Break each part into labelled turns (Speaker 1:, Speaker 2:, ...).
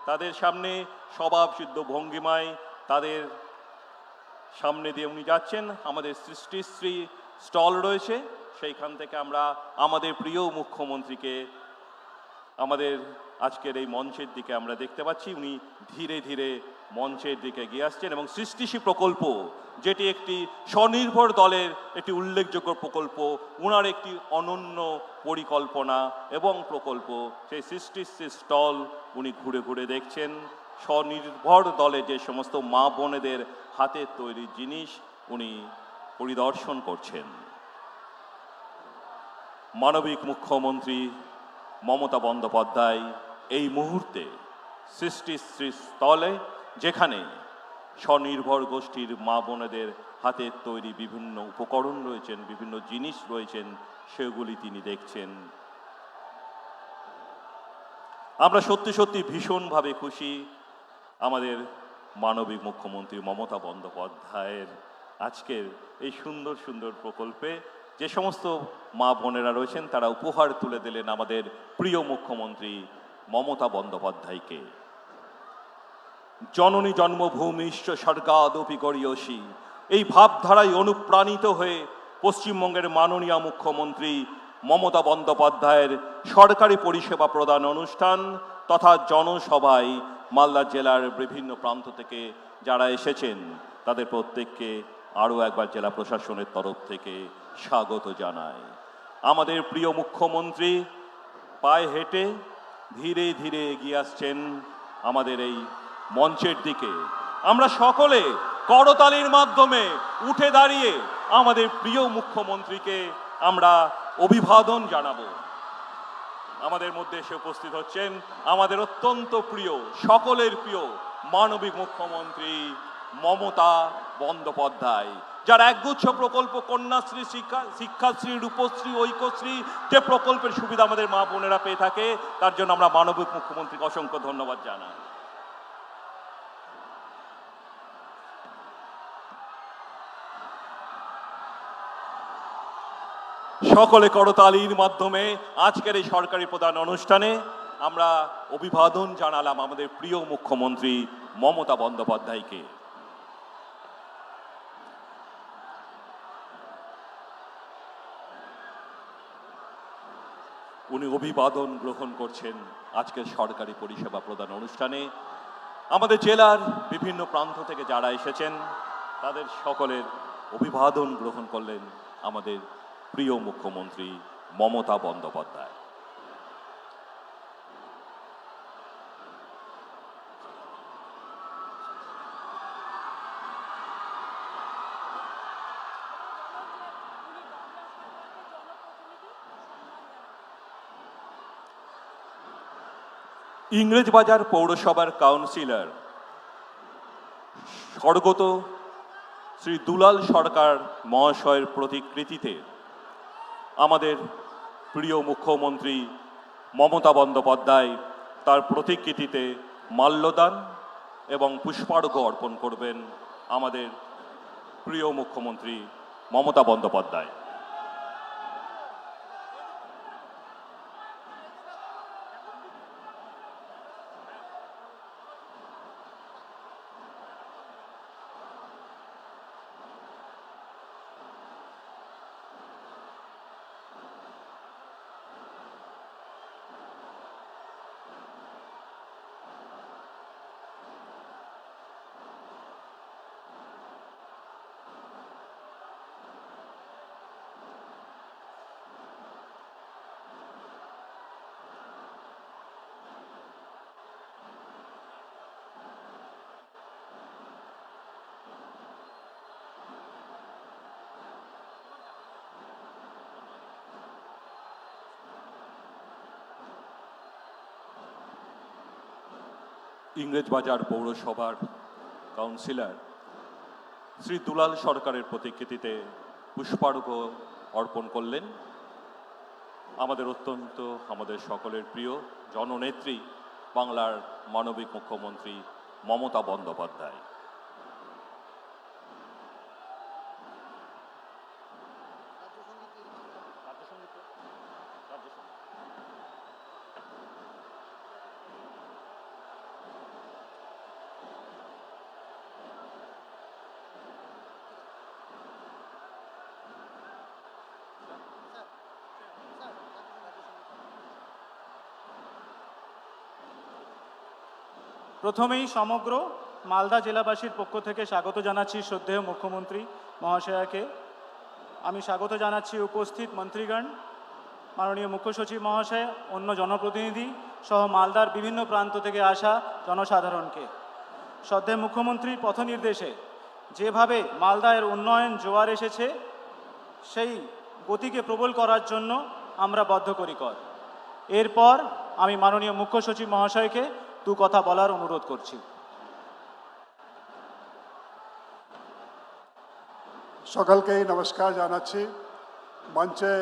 Speaker 1: তাদের সামনে স্বভাবসিদ্ধ ভঙ্গিমায় তাদের সামনে দিয়ে উনি যাচ্ছেন। আমাদের সৃষ্টিশ্রী স্টল রয়েছে, সেইখান থেকে আমরা আমাদের প্রিয় মুখ্যমন্ত্রীকে আমাদের আজকের এই মঞ্চের দিকে আমরা দেখতে পাচ্ছি। উনি ধীরে ধীরে মঞ্চের দিকে এগিয়ে আসছেন এবং সৃষ্টিশ্রী প্রকল্প, যেটি একটি স্বনির্ভর দলের একটি উল্লেখযোগ্য প্রকল্প, ওনার একটি অনন্য পরিকল্পনা এবং প্রকল্প, সেই সৃষ্টিশ্রী স্টল উনি ঘুরে ঘুরে দেখছেন। স্বনির্ভর দলে যে সমস্ত মা বোনেদের হাতের তৈরি জিনিস উনি পরিদর্শন করছেন। মানবিক মুখ্যমন্ত্রী মমতা বন্দ্যোপাধ্যায় এই মুহূর্তে সৃষ্টিশ্রী স্থলে, যেখানে স্বনির্ভর গোষ্ঠীর মা বোনেদের হাতের তৈরি বিভিন্ন উপকরণ রয়েছেন, বিভিন্ন জিনিস রয়েছেন, সেগুলি তিনি দেখছেন। আমরা সত্যি সত্যি ভীষণভাবে খুশি আমাদের মানবিক মুখ্যমন্ত্রী মমতা বন্দ্যোপাধ্যায়ের আজকের এই সুন্দর সুন্দর প্রকল্পে। যে সমস্ত মা বোনেরা রয়েছেন তারা উপহার তুলে দিলেন আমাদের প্রিয় মুখ্যমন্ত্রী মমতা বন্দ্যোপাধ্যায়কে। জননী জন্মভূমিশ্চ স্বর্গাদপি গরীয়সী, এই ভাবধারায় অনুপ্রাণিত হয়ে পশ্চিমবঙ্গের মাননীয় মুখ্যমন্ত্রী মমতা বন্দ্যোপাধ্যায়ের সরকারি পরিষেবা প্রদান অনুষ্ঠান তথা জনসভায় মালদা জেলার বিভিন্ন প্রান্ত থেকে যারা এসেছেন তাদের প্রত্যেককে আরও একবার জেলা প্রশাসনের তরফ থেকে স্বাগত জানাই। আমাদের প্রিয় মুখ্যমন্ত্রী পায়ে হেঁটে ধীরে ধীরে এগিয়ে আসছেন আমাদের এই মঞ্চের দিকে। আমরা সকলে করতালির মাধ্যমে উঠে দাঁড়িয়ে আমাদের প্রিয় মুখ্যমন্ত্রীকে আমরা অভিবাদন জানাবো। আমাদের মধ্যে এসে উপস্থিত হচ্ছেন আমাদের অত্যন্ত প্রিয়, সকলের প্রিয় মানবিক মুখ্যমন্ত্রী মমতা বন্দ্যোপাধ্যায়, যার একগুচ্ছ প্রকল্প কন্যাশ্রী, শিক্ষাশ্রী, রূপশ্রী, ঐক্যশ্রী, যে প্রকল্পের সুবিধা আমাদের মা বোনেরা পেয়ে থাকে, তার জন্য আমরা মানবিক মুখ্যমন্ত্রীকে অসংখ্য ধন্যবাদ জানাই। সকলে করতালির মাধ্যমে আজকের এই সরকারি প্রধান অনুষ্ঠানে আমরা অভিবাদন জানালাম আমাদের প্রিয় মুখ্যমন্ত্রী মমতা বন্দ্যোপাধ্যায়কে। উনি অভিবাদন গ্রহণ করছেন আজকের সরকারি পরিষেবা প্রদান অনুষ্ঠানে। আমাদের জেলার বিভিন্ন প্রান্ত থেকে যারা এসেছেন তাদের সকলের অভিবাদন গ্রহণ করলেন আমাদের প্রিয় মুখ্যমন্ত্রী মমতা বন্দ্যোপাধ্যায়। ইংরেজবাজার পৌরসভার কাউন্সিলর স্বর্গত শ্রী দুলাল সরকার মহাশয়ের প্রতিকৃতিতে আমাদের প্রিয় মুখ্যমন্ত্রী মমতা বন্দ্যোপাধ্যায় তার প্রতিকৃতিতে মাল্যদান এবং পুষ্পার্ঘ্য অর্পণ করবেন আমাদের প্রিয় মুখ্যমন্ত্রী মমতা বন্দ্যোপাধ্যায়। ইংরেজবাজার পৌরসভার কাউন্সিলর শ্রী দুলাল সরকারের প্রতিকৃতিতে পুষ্পার্ঘ্য অর্পণ করলেন আমাদের অত্যন্ত আমাদের সকলের প্রিয় জননেত্রী বাংলার মানবিক মুখ্যমন্ত্রী মমতা বন্দ্যোপাধ্যায়।
Speaker 2: প্রথমেই সমগ্র মালদা জেলাবাসীর পক্ষ থেকে স্বাগত জানাচ্ছি শ্রদ্ধেয় মুখ্যমন্ত্রী মহাশয়াকে। আমি স্বাগত জানাচ্ছি উপস্থিত মন্ত্রীগণ, মাননীয় মুখ্য সচিব মহাশয়, অন্য জনপ্রতিনিধি সহ মালদার বিভিন্ন প্রান্ত থেকে আসা জনসাধারণকে। শ্রদ্ধেয় মুখ্যমন্ত্রীর পথ নির্দেশে যেভাবে মালদায়ের উন্নয়ন জোয়ার এসেছে, সেই গতিকে প্রবল করার জন্য আমরা বদ্ধপরিকর। এরপর আমি মাননীয় মুখ্য সচিব মহাশয়কে দু কথা বলার অনুরোধ করছি।
Speaker 3: সকলকেই নমস্কার জানাচ্ছি। মঞ্চে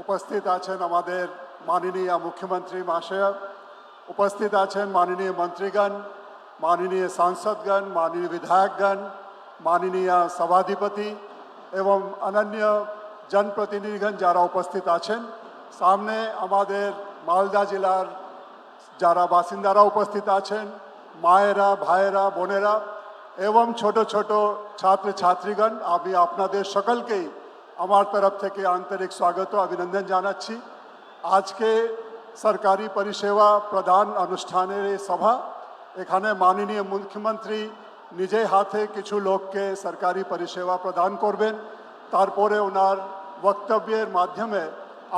Speaker 3: উপস্থিত আছেন আমাদের মাননীয় মুখ্যমন্ত্রী মহাশয়, উপস্থিত আছেন মাননীয় মন্ত্রীগণ, মাননীয় সাংসদগণ, মাননীয় বিধায়কগণ, মাননীয় সভাধিপতি এবং অন্যান্য জনপ্রতিনিধিগণ যারা উপস্থিত আছেন। সামনে আমাদের মালদা জেলার যারা বাসিন্দারা উপস্থিত আছেন, মায়েরা, ভাইয়েরা, বোনেরা এবং ছোট ছোট ছাত্রছাত্রীগণ, আমি আপনাদের সকলকেই আমার তরফ থেকে আন্তরিক স্বাগত অভিনন্দন জানাচ্ছি। আজকে সরকারি পরিষেবা প্রদান অনুষ্ঠানের এই সভা, এখানে মাননীয় মুখ্যমন্ত্রী নিজে হাতে কিছু লোককে সরকারি পরিষেবা প্রদান করবেন। তারপরে ওনার বক্তব্যের মাধ্যমে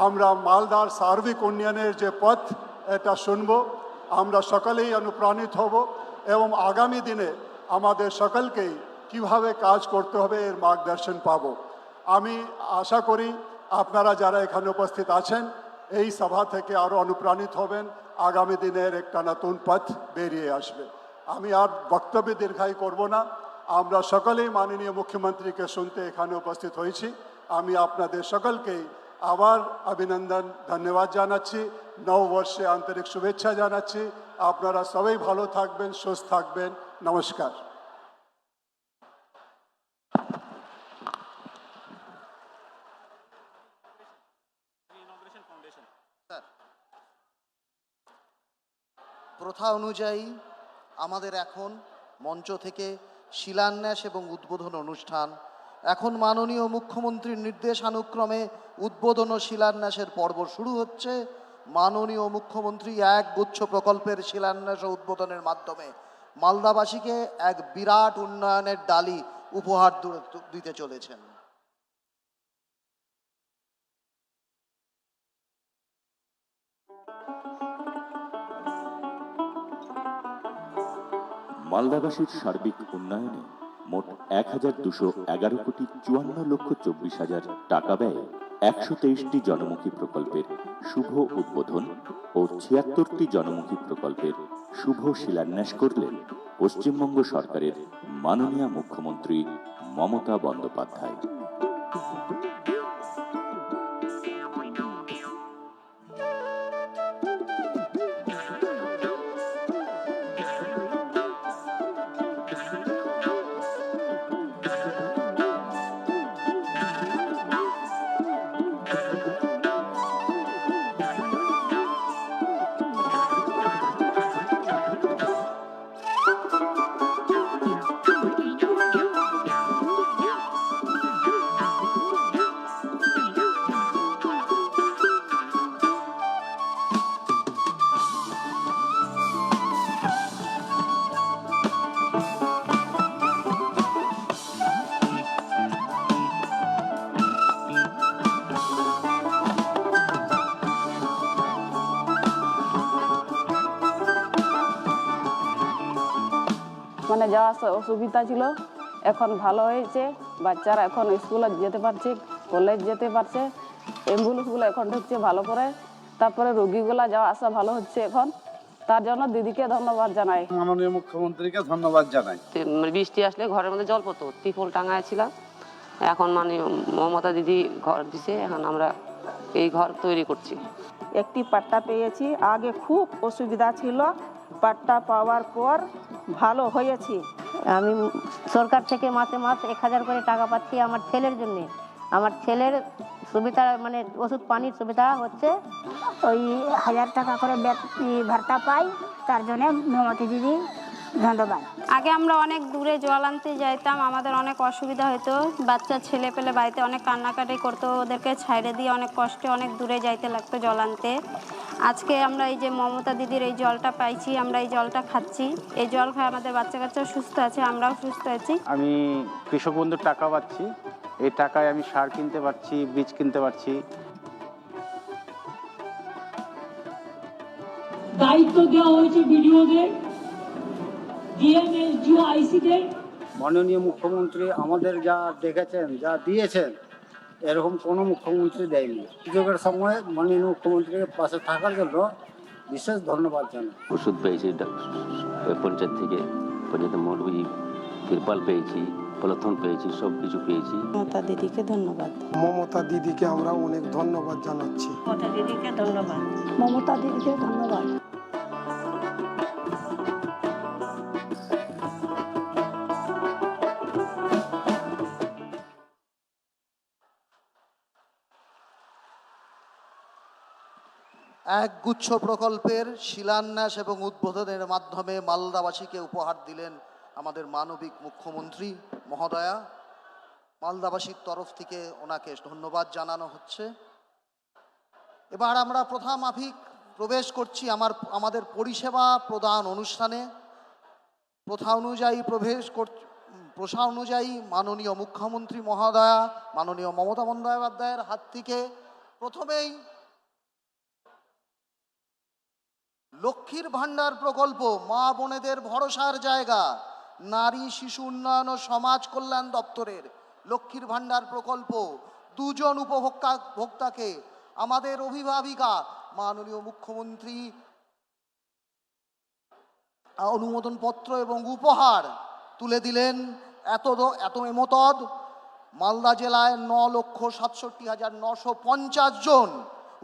Speaker 3: আমরা মালদার সার্বিক উন্নয়নের যে পথ এটা শুনব, আমরা সকলেই অনুপ্রাণিত হব এবং আগামী দিনে আমাদের সকলকেই কিভাবে কাজ করতে হবে এর মার্গদর্শন পাব। আমি আশা করি আপনারা যারা এখানে উপস্থিত আছেন এই সভা থেকে আরও অনুপ্রাণিত হবেন, আগামী দিনের একটা নতুন পথ বেরিয়ে আসবে। আমি আর বক্তব্য দীর্ঘায়ী করব না, আমরা সকলেই মাননীয় মুখ্যমন্ত্রীকে শুনতে এখানে উপস্থিত হয়েছি। আমি আপনাদের সকলকেই আবার অভিনন্দন, ধন্যবাদ জানাচ্ছি, নববর্ষে আন্তরিক শুভেচ্ছা জানাচ্ছি। আপনারা সবাই ভালো থাকবেন, সুস্থ থাকবেন। নমস্কার।
Speaker 4: প্রথা অনুযায়ী আমাদের এখন মঞ্চ থেকে শিলান্যাস এবং উদ্বোধন অনুষ্ঠান। এখন মাননীয় মুখ্যমন্ত্রীর নির্দেশানুক্রমে উদ্বোধন ও শিলান্যাসের পর্ব শুরু হচ্ছে। মাননীয় মুখ্যমন্ত্রী এক গুচ্ছ প্রকল্পের শিলান্যাস ও উদ্বোধনের মাধ্যমে মালদাবাসীকে এক বিরাট উন্নয়নের ডালি উপহার দিতে চলেছেন।
Speaker 5: মালদাবাসীর সার্বিক উন্নয়নে মোট ১,২১১ কোটি ৫৪,২৪,০০০ টাকা ব্যয়ে ১২৩টি জনমুখী প্রকল্পের শুভ উদ্বোধন ও ৭৬টি জনমুখী প্রকল্পের শুভ শিলান্যাস করলেন পশ্চিমবঙ্গ সরকারের মাননীয় মুখ্যমন্ত্রী মমতা বন্দ্যোপাধ্যায়।
Speaker 6: মানে যাওয়া অসুবিধা ছিল, এখন ভালো হয়েছে। বাচ্চারা এখন স্কুলে যেতে পারছে, কলেজ যেতে পারছে, অ্যাম্বুলেন্সগুলো এখন ঢুকছে ভালো করে, তারপরে রোগীগুলা যাওয়া আসা ভালো হচ্ছে এখন। তার জন্য দিদিকে ধন্যবাদ জানাই,
Speaker 7: মাননীয় মুখ্যমন্ত্রীকে ধন্যবাদ জানাই।
Speaker 8: বৃষ্টি আসলে ঘরের মধ্যে জল পড়তো, ত্রিপল টাঙায় ছিল, এখন মাননীয় মমতা দিদি ঘর দিছে, এখন আমরা এই ঘর তৈরি করছি।
Speaker 9: একটি পাট্টা পেয়েছি, আগে খুব অসুবিধা ছিল, পাট্টা পাওয়ার পর ভালো হয়েছি।
Speaker 10: আমি সরকার থেকে মাসে মাস ১,০০০ করে টাকা পাচ্ছি আমার ছেলের জন্য। আমার ছেলের সুবিধা মানে ওষুধ পানির সুবিধা হচ্ছে।
Speaker 11: ওই ১,০০০ টাকা করে ভাতা পাই, তার জন্য মমতা দিদি
Speaker 9: ধন্যবাদ।
Speaker 11: আগে আমরা অনেক দূরে জল আনতে যাইতাম, আমাদের অনেক অসুবিধা হতো। বাচ্চা ছেলে পেলে বাড়িতে অনেক কান্নাকাটি করতো, ওদেরকে ছাইড়ে দিয়ে অনেক কষ্টে অনেক দূরে যাইতে লাগতো জল আনতে। আজকে আমরা এই যে মমতা দিদির এই জলটা পাইছি, আমরা এই জলটা খাচ্ছি। এই জল খায় আমাদের বাচ্চা কাচ্চাও সুস্থ আছে, আমরাও সুস্থ আছি।
Speaker 7: আমি কৃষক বন্ধুর টাকা পাচ্ছি, এই টাকায় আমি সার কিনতে পারছি, বীজ কিনতে পারছি।
Speaker 12: দায়িত্ব দেওয়া হয়েছে বিডিওদের, ডিএমএসডিও, আইসিদের।
Speaker 7: মাননীয় মুখ্যমন্ত্রী আমাদের যা দেখেছেন, যা দিয়েছেন, এরকম কোনো মুখ্যমন্ত্রী দেয়নি। সুযোগের সময় মাননীয় মুখ্যমন্ত্রীর পাশে থাকার জন্য বিশেষ ধন্যবাদ জানাই।
Speaker 5: ওষুধ পেয়েছি পঞ্চায়েত থেকে, পঞ্চায়েত মৌলভী তিরপাল পেয়েছি, পলথন পেয়েছি, সব কিছু পেয়েছি।
Speaker 9: মমতা দিদিকে ধন্যবাদ।
Speaker 3: মমতা দিদিকে আমরা অনেক ধন্যবাদ জানাচ্ছি।
Speaker 9: মমতা দিদিকে ধন্যবাদ। মমতা দিদিকে ধন্যবাদ।
Speaker 4: এক গুচ্ছ প্রকল্পের শিলান্যাস এবং উদ্বোধনের মাধ্যমে মালদাবাসীকে উপহার দিলেন আমাদের মানবিক মুখ্যমন্ত্রী মহোদয়া। মালদাবাসীর তরফ থেকে ওনাকে ধন্যবাদ জানানো হচ্ছে। এবার আমরা প্রথা মাফিক প্রবেশ করছি আমাদের পরিষেবা প্রদান অনুষ্ঠানে। প্রথা অনুযায়ী মাননীয় মুখ্যমন্ত্রী মহোদয়া, মাননীয় মমতা বন্দ্যোপাধ্যায়ের হাত থেকে প্রথমেই লক্ষ্মীর ভাণ্ডার প্রকল্প, মা বোনেদের ভরসার জায়গা, নারী শিশু উন্নয়ন ও সমাজ কল্যাণ দপ্তরের লক্ষ্মীর ভাণ্ডার প্রকল্প, দুজন উপভোক্তাকে আমাদের অভিভাবিকা মাননীয় মুখ্যমন্ত্রী অনুমোদন পত্র এবং উপহার তুলে দিলেন। এত এমতদ মালদা জেলায় 9,67,950 জন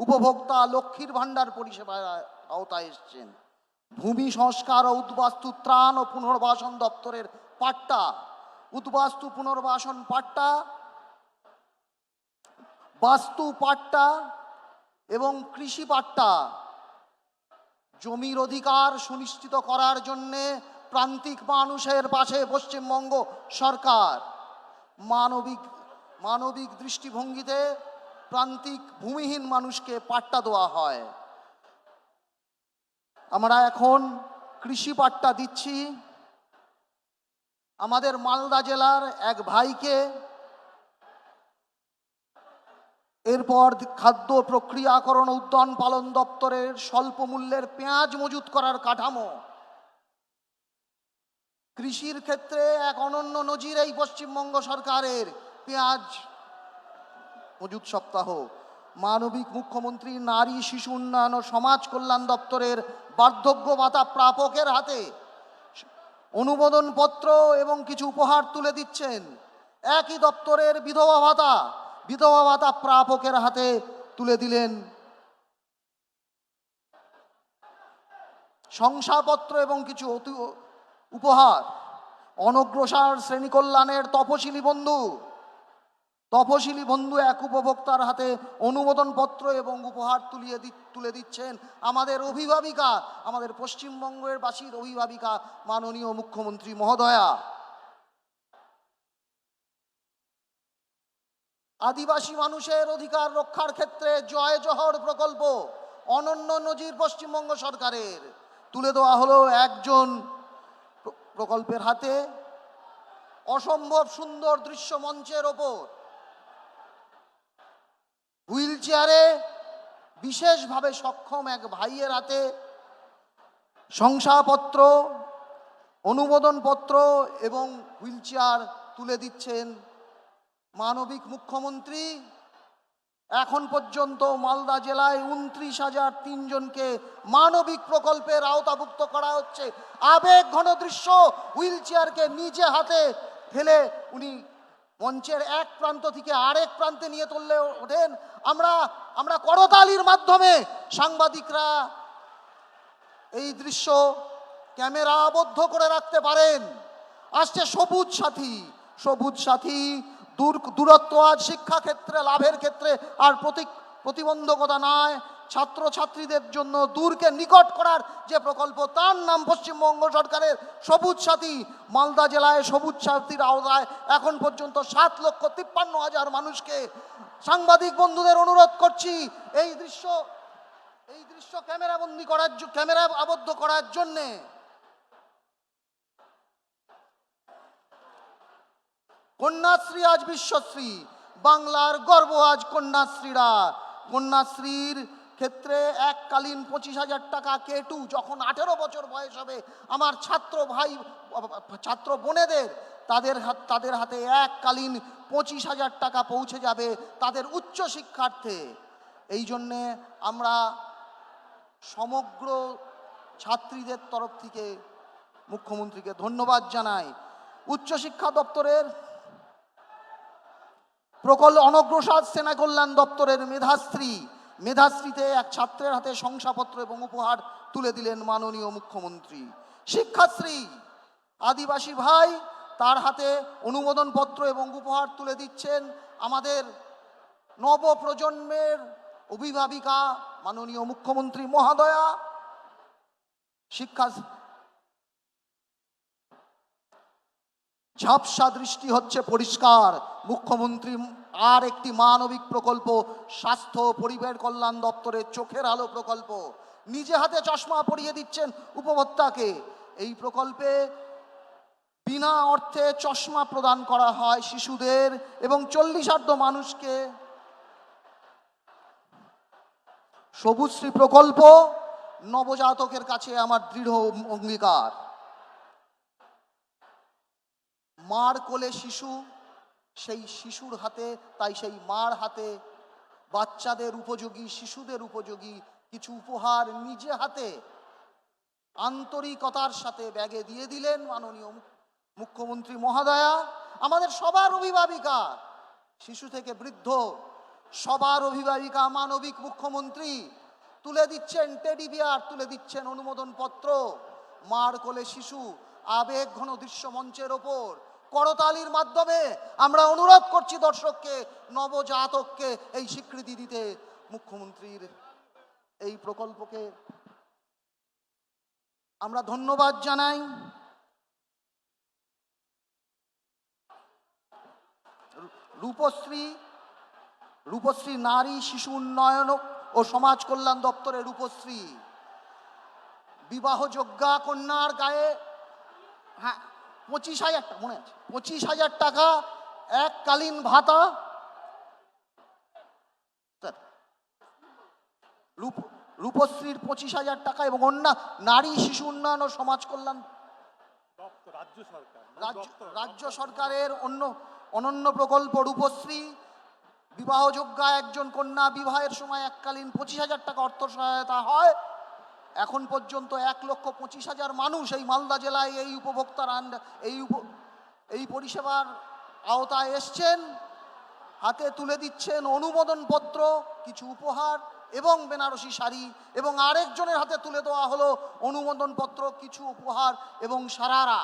Speaker 4: উপভোক্তা লক্ষ্মীর ভাণ্ডার পরিষেবার আওতায় এসছেন। ভূমি সংস্কার ও উদ্বাস্তু ত্রাণ ও পুনর্বাসন দপ্তরের পাট্টা, উদ্বাস্তু পুনর্বাসন পাট্টা, বাস্তু পাট্টা এবং কৃষি পাট্টা জমির অধিকার সুনিশ্চিত করার জন্যে প্রান্তিক মানুষের পাশে পশ্চিমবঙ্গ সরকার মানবিক দৃষ্টিভঙ্গিতে প্রান্তিক ভূমিহীন মানুষকে পাট্টা দেওয়া হয়। আমরা এখন কৃষি পাট্টা দিচ্ছি আমাদের মালদা জেলার এক ভাইকে। এরপর খাদ্য প্রক্রিয়াকরণ উদ্যান পালন দপ্তরের স্বল্প মূল্যের পেঁয়াজ মজুত করার কাঠামো। কৃষির ক্ষেত্রে এক অনন্য নজির এই পশ্চিমবঙ্গ সরকারের পেঁয়াজ মজুত সপ্তাহ। মানবিক মুখ্যমন্ত্রী নারী শিশু উন্নয়ন ও সমাজ কল্যাণ দপ্তরের বার্ধক্য ভাতা প্রাপকের হাতে অনুমোদন পত্র এবং কিছু উপহার তুলে দিচ্ছেন। একই দপ্তরের বিধবা ভাতা প্রাপকের হাতে তুলে দিলেন শংসাপত্র এবং কিছু উপহার। অনগ্রসর শ্রেণী কল্যাণের তপশিলি বন্ধু এক উপভোক্তার হাতে অনুমোদন পত্র এবং উপহার তুলে দিচ্ছেন আমাদের অভিভাবিকা, আমাদের পশ্চিমবঙ্গের বাসীর অভিভাবিকা মাননীয় মুখ্যমন্ত্রী মহোদয়া। আদিবাসী মানুষের অধিকার রক্ষার ক্ষেত্রে জয় জহর প্রকল্প অনন্য নজির পশ্চিমবঙ্গ সরকারের। তুলে দেওয়া হলো একজন প্রকল্পের হাতে অসম্ভব সুন্দর দৃশ্য মঞ্চের ওপর হুইল চেয়ারে বিশেষভাবে সক্ষম এক ভাইয়ের হাতে শংসাপত্র, অনুমোদন পত্র এবং হুইল চেয়ার তুলে দিচ্ছেন মানবিক মুখ্যমন্ত্রী। এখন পর্যন্ত মালদা জেলায় 29,003 জনকে মানবিক প্রকল্পের আওতাভুক্ত করা হচ্ছে। আবেগ ঘন দৃশ্য, হুইল চেয়ারকে নিজে হাতে ঠেলে উনি মঞ্চের এক প্রান্ত থেকে আরেক প্রান্তে নিয়ে তুললে ওঠেন। আমরা করতালির মাধ্যমে সাংবাদিকরা এই দৃশ্য ক্যামেরা আবদ্ধ করে রাখতে পারেন। আসছে সবুজ সাথী দূরত্ব আজ শিক্ষা ক্ষেত্রে লাভের ক্ষেত্রে আর প্রতিবন্ধকতা নয়, ছাত্রছাত্রীদের জন্য দূরকে নিকট করার যে প্রকল্প, তার নাম পশ্চিমবঙ্গ সরকারের সবুজ সাথী। মালদা জেলায় সবুজ সাথীর আওতায় এখন পর্যন্ত 7,53,000 মানুষকে, সাংবাদিক বন্ধুদের অনুরোধ করছি এই দৃশ্য ক্যামেরা আবদ্ধ করার জন্যে। কন্যাশ্রী আজ বিশ্বশ্রী, বাংলার গর্ব আজ কন্যাশ্রীরা। কন্যাশ্রীর ক্ষেত্রে এককালীন 25,000 টাকা K2 যখন 18 বছর বয়স হবে আমার ছাত্র বোনেদের, তাদের হাতে এককালীন 25,000 টাকা পৌঁছে যাবে তাদের উচ্চ শিক্ষার্থে। এই জন্যে আমরা সমগ্র ছাত্রীদের তরফ থেকে মুখ্যমন্ত্রীকে ধন্যবাদ জানাই। উচ্চশিক্ষা দপ্তরের অনগ্রসর সেনা কল্যাণ দপ্তরের মেধাশ্রীতে এক ছাত্রের হাতে শংসাপত্র এবং উপহার তুলে দিলেন মাননীয় মুখ্যমন্ত্রী। শিক্ষাশ্রী আদিবাসী ভাই, তার হাতে অনুমোদন পত্র এবং উপহার তুলে দিচ্ছেন আমাদের নবপ্রজন্মের অভিভাবিকা মাননীয় মুখ্যমন্ত্রী মহোদয়া। ঝাপসা দৃষ্টি হচ্ছে পরিষ্কার। মুখ্যমন্ত্রী আর একটি মানবিক প্রকল্প, স্বাস্থ্য পরিবার কল্যাণ দপ্তরের চোখের আলো প্রকল্প, নিজে হাতে চশমা পরিয়ে দিচ্ছেন উপভোক্তাকে। এই প্রকল্পে বিনা অর্থে চশমা প্রদান করা হয় শিশুদের এবং 40,000 মানুষকে। সবুজশ্রী প্রকল্প নবজাতকের কাছে আমার দৃঢ় অঙ্গীকার। মার কোলে শিশু, সেই শিশুর হাতে, তাই সেই মার হাতে বাচ্চাদের উপযোগী, শিশুদের উপযোগী কিছু উপহার নিজে হাতে আন্তরিকতার সাথে ব্যাগে দিয়ে দিলেন মাননীয় মুখ্যমন্ত্রী মহোদয়া। আমাদের সবার অভিভাবিকা, শিশু থেকে বৃদ্ধ সবার অভিভাবিকা মানবিক মুখ্যমন্ত্রী তুলে দিচ্ছেন টেডি বিয়ার, তুলে দিচ্ছেন অনুমোদন পত্র। মার কোলে শিশু আবেগ ঘন দৃশ্য মঞ্চের ওপর করতালির মাধ্যমে আমরা অনুরোধ করছি দর্শককে, নবজাতককে এই স্বীকৃতি দিতে। মুখ্যমন্ত্রীর এই প্রকল্পকে আমরা ধন্যবাদ জানাই। রূপশ্রী নারী শিশু উন্নয়ন ও সমাজ কল্যাণ দপ্তরের রূপশ্রী বিবাহযোগ্যা কন্যার গায়ে 25,000 মনে আছে 25,000 টাকা এককালীন ভাতা। রূপশ্রীর 25,000 টাকা এবং নারী শিশু উন্নয়ন ও সমাজ কল্যাণ রাজ্য সরকারের অনন্য প্রকল্প রূপশ্রী। বিবাহযোগ্যা একজন কন্যা বিবাহের সময় এককালীন 25,000 টাকা অর্থ সহায়তা হয়। এখন পর্যন্ত 1,25,000 মানুষ এই মালদা জেলায় এই উপভোক্তার এই পরিষেবার আওতায় এসছেন। হাতে তুলে দিচ্ছেন অনুমোদন পত্র, কিছু উপহার এবং বেনারসি শাড়ি, এবং আরেকজনের হাতে তুলে দেওয়া হলো অনুমোদন পত্র, কিছু উপহার এবং সারারা।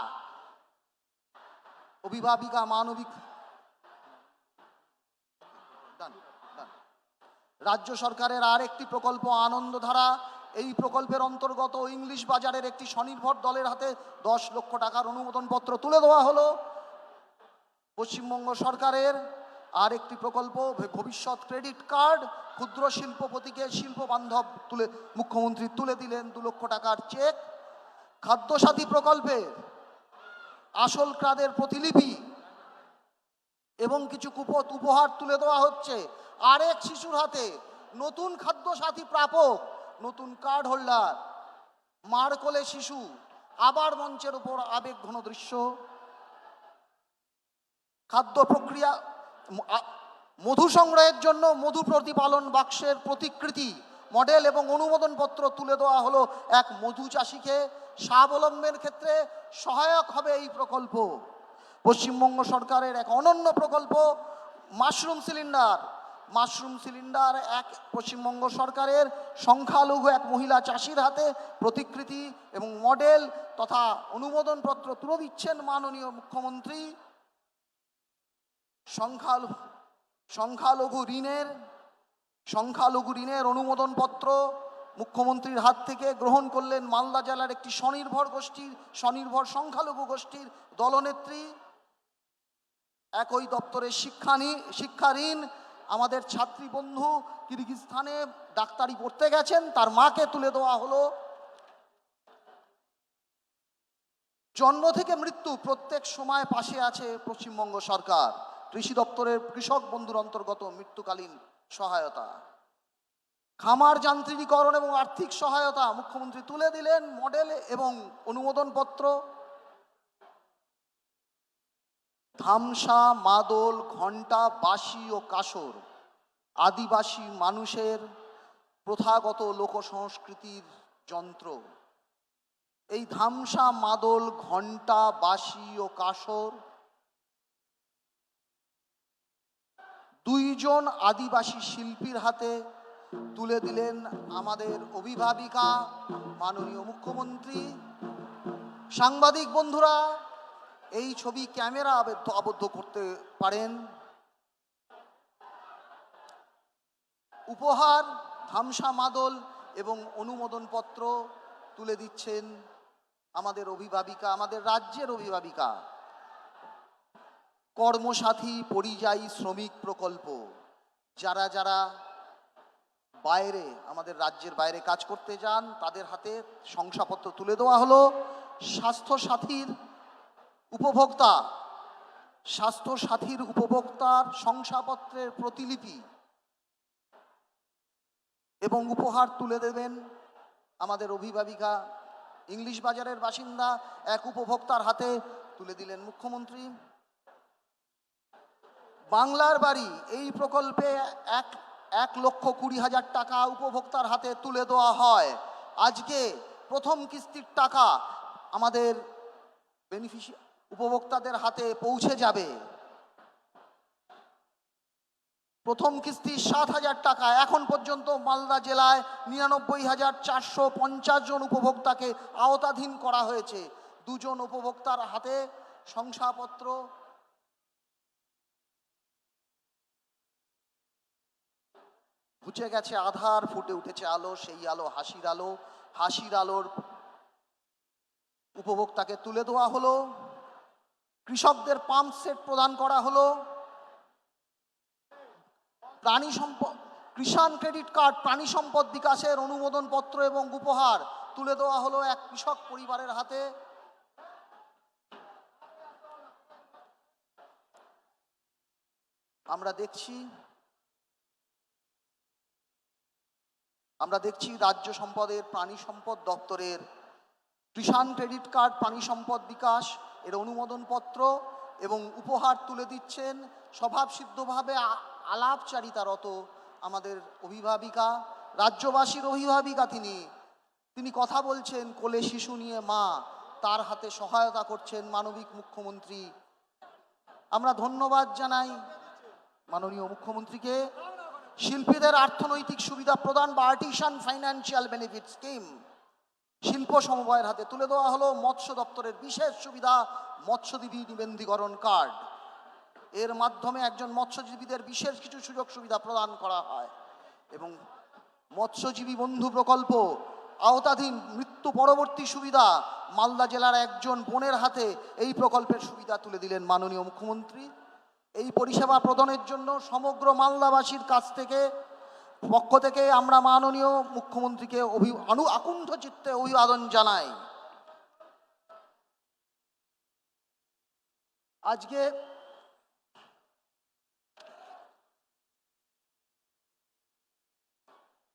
Speaker 4: অভিভাবিকা মানবিক রাজ্য সরকারের আর একটি প্রকল্প আনন্দধারা। এই প্রকল্পের অন্তর্গত ইংলিশ বাজারের একটি স্বনির্ভর দলের হাতে 10 লক্ষ টাকার অনুমোদন পত্র তুলে দেওয়া হলো। পশ্চিমবঙ্গ সরকারের আর একটি প্রকল্প ভবিষ্যৎ ক্রেডিট কার্ড, ক্ষুদ্র শিল্পপতিকে শিল্প বান্ধব মুখ্যমন্ত্রী তুলে দিলেন 2 লক্ষ টাকার চেক। খাদ্যসাথী প্রকল্পের আসল কার্ডের প্রতিলিপি এবং কিছু উপহার তুলে দেওয়া হচ্ছে আরেক শিশুর হাতে। নতুন খাদ্যসাথী প্রাপক, নতুন কার্ড হোল্ডার, মার কোলে শিশু, আবার মঞ্চের উপর আবেগ ঘন দৃশ্য। খাদ্য প্রক্রিয়া মধু সংগ্রহের জন্য মধু প্রতিপালন বাক্সের প্রতিকৃতি মডেল এবং অনুমোদন পত্র তুলে দেওয়া হলো এক মধু চাষিকে। স্বাবলম্বনের ক্ষেত্রে সহায়ক হবে এই প্রকল্প। পশ্চিমবঙ্গ সরকারের এক অনন্য প্রকল্প মাশরুম সিলিন্ডার এক পশ্চিমবঙ্গ সরকারের সংখ্যালঘু এক মহিলা চাষির হাতে প্রতিকৃতি এবং মডেল তথা অনুমোদন পত্র তুলে দিচ্ছেন মাননীয় মুখ্যমন্ত্রী। সংখ্যালঘু ঋণের সংখ্যালঘু ঋণের অনুমোদনপত্র মুখ্যমন্ত্রীর হাত থেকে গ্রহণ করলেন মালদা জেলার একটি স্বনির্ভর সংখ্যালঘু গোষ্ঠীর দলনেত্রী। একই দপ্তরের শিক্ষা ঋণ আমাদের ছাত্রী বন্ধু কিরগিজস্তানে ডাক্তারি পড়তে গেছেন, তার মাকে তুলে দেওয়া হলো। জন্ম থেকে মৃত্যু প্রত্যেক সময় পাশে আছে পশ্চিমবঙ্গ সরকার। কৃষি দপ্তরের কৃষক বন্ধুর অন্তর্গত মৃত্যুকালীন সহায়তা, খামার যান্ত্রিকীকরণ এবং আর্থিক সহায়তা মুখ্যমন্ত্রী তুলে দিলেন মডেল এবং অনুমোদনপত্র। ধামসা, মাদল, ঘণ্টা, বাঁশি ও কাসর আদিবাসী মানুষের প্রথাগত লোক সংস্কৃতির যন্ত্র। এই ধামসা, মাদল, ঘণ্টা, বাঁশি ও কাসর দুইজন আদিবাসী শিল্পীর হাতে তুলে দিলেন আমাদের অভিভাবিকা মাননীয় মুখ্যমন্ত্রী। সাংবাদিক বন্ধুরা এই ছবি ক্যামেরা আবদ্ধ করতে পারেন। উপহার ধামসা, মাদল এবং অনুমোদনপত্র তুলে দিচ্ছেন আমাদের অভিভাবিকা, আমাদের রাজ্যের অভিভাবিকা। কর্মসাথী পরিযায়ী শ্রমিক প্রকল্প, যারা যারা বাইরে আমাদের রাজ্যের বাইরে কাজ করতে যান তাদের হাতে শংসাপত্র তুলে দেওয়া হলো। স্বাস্থ্যসাথীর উপভোক্তার শংসাপত্রের প্রতিলিপি এবং উপহার তুলে দেবেন আমাদের অভিভাবিকা। ইংলিশ বাজারের বাসিন্দা এক উপভোক্তার হাতে তুলে দিলেন মুখ্যমন্ত্রী। বাংলার বাড়ি এই প্রকল্পে 1,20,000 টাকা উপভোক্তার হাতে তুলে দেওয়া হয়। আজকে প্রথম কিস্তির টাকা আমাদের উপভোক্তাদের হাতে পৌঁছে যাবে। প্রথম কিস্তি 7,000 টাকা। এখন পর্যন্ত মালদা জেলায় 99,450 জন উপভোক্তাকে আওতাধীন করা হয়েছে। 2 জন উপভোক্তার হাতে শংসাপত্র ঘুচে গেছে আধার, ফুটে উঠেছে আলো, সেই আলো হাসির আলো। হাসির আলোর উপভোক্তাকে তুলে দেওয়া হলো। কৃষকদের পাম্প সেট প্রদান করা হলো। প্রাণী সম্পদ কিষাণ ক্রেডিট কার্ড, প্রাণী সম্পদ বিকাশের অনুমোদনপত্র এবং উপহার তুলে দেওয়া হলো এক কৃষক পরিবারের হাতে। আমরা দেখছি রাজ্য সম্পদের প্রাণী সম্পদ দপ্তরের কিষাণ ক্রেডিট কার্ড, প্রাণী সম্পদ বিকাশ এর অনুমোদনপত্র এবং উপহার তুলে দিচ্ছেন স্বভাবসিদ্ধভাবে আলাপচারিতারত আমাদের অভিভাবিকা, রাজ্যবাসীর অভিভাবিকা। তিনি কথা বলছেন, কোলে শিশু নিয়ে মা, তার হাতে সহায়তা করছেন মানবিক মুখ্যমন্ত্রী। আমরা ধন্যবাদ জানাই মাননীয় মুখ্যমন্ত্রীকে। শিল্পীদের অর্থনৈতিক সুবিধা প্রদান বা আর্টিসান ফাইন্যান্সিয়াল বেনিফিট স্কিম শিল্প সমবায়ের হাতে তুলে দেওয়া হলো। মৎস্য দপ্তরের বিশেষ সুবিধা মৎস্যজীবী নিবন্ধীকরণ কার্ড, এর মাধ্যমে একজন মৎস্যজীবীদের বিশেষ কিছু সুযোগ সুবিধা প্রদান করা হয়। এবং মৎস্যজীবী বন্ধু প্রকল্প আওতাধীন মৃত্যু পরবর্তী সুবিধা মালদা জেলার একজন বোনের হাতে এই প্রকল্পের সুবিধা তুলে দিলেন মাননীয় মুখ্যমন্ত্রী। এই পরিষেবা প্রদানের জন্য সমগ্র মালদাবাসীর পক্ষ থেকে আমরা মাননীয় মুখ্যমন্ত্রীকে আকুণ্ঠ চিত্তে অভিবাদন জানাই। আজকে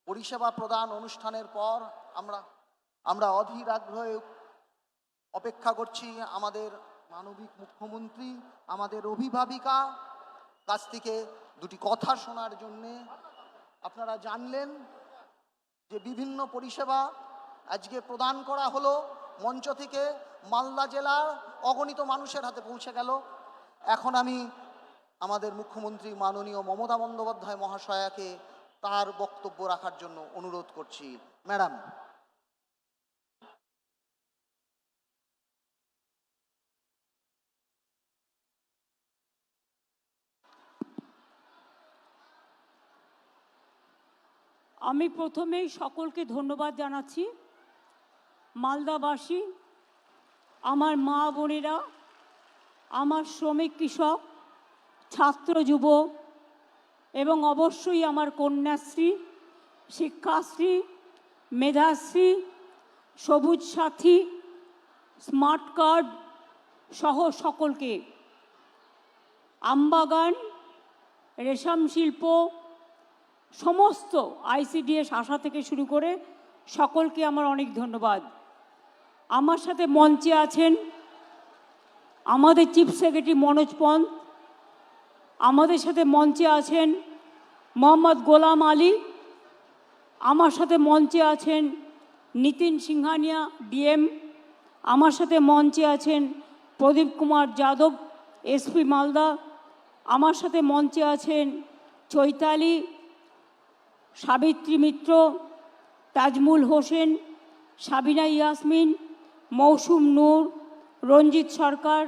Speaker 4: পরিষেবা প্রদান অনুষ্ঠানের পর আমরা অধীর আগ্রহে অপেক্ষা করছি আমাদের মানবিক মুখ্যমন্ত্রী, আমাদের অভিভাবিকা কাছ থেকে দুটি কথা শোনার জন্যে। আপনারা জানলেন যে বিভিন্ন পরিষেবা আজকে প্রদান করা হলো মঞ্চ থেকে, মালদা জেলার অগণিত মানুষের হাতে পৌঁছে গেল। এখন আমি আমাদের মুখ্যমন্ত্রী মাননীয় মমতা বন্দ্যোপাধ্যায় মহাশয়াকে তার বক্তব্য রাখার জন্য অনুরোধ করছি। ম্যাডাম।
Speaker 12: আমি প্রথমেই সকলকে ধন্যবাদ জানাচ্ছি। মালদাবাসী, আমার মা বোনেরা, আমার শ্রমিক কৃষক, ছাত্র যুব এবং অবশ্যই আমার কন্যাশ্রী, শিক্ষাশ্রী, মেধাশ্রী, সবুজ সাথী, স্মার্ট কার্ড সহ সকলকে, আমবাগান, রেশম শিল্প, সমস্ত ICDS আশা থেকে শুরু করে সকলকে আমার অনেক ধন্যবাদ। আমার সাথে মঞ্চে আছেন আমাদের চিফ সেক্রেটারি মনোজ পন্ত, আমাদের সাথে মঞ্চে আছেন মোহাম্মদ গোলাম আলী, আমার সাথে মঞ্চে আছেন নিতিন সিংহানিয়া DM, আমার সাথে মঞ্চে আছেন প্রদীপ কুমার যাদব SP মালদা, আমার সাথে মঞ্চে আছেন চৈতালি, সাবিত্রী মিত্র, তাজমুল হোসেন, সাবিনা ইয়াসমিন, মৌসুম নূর, রঞ্জিত সরকার,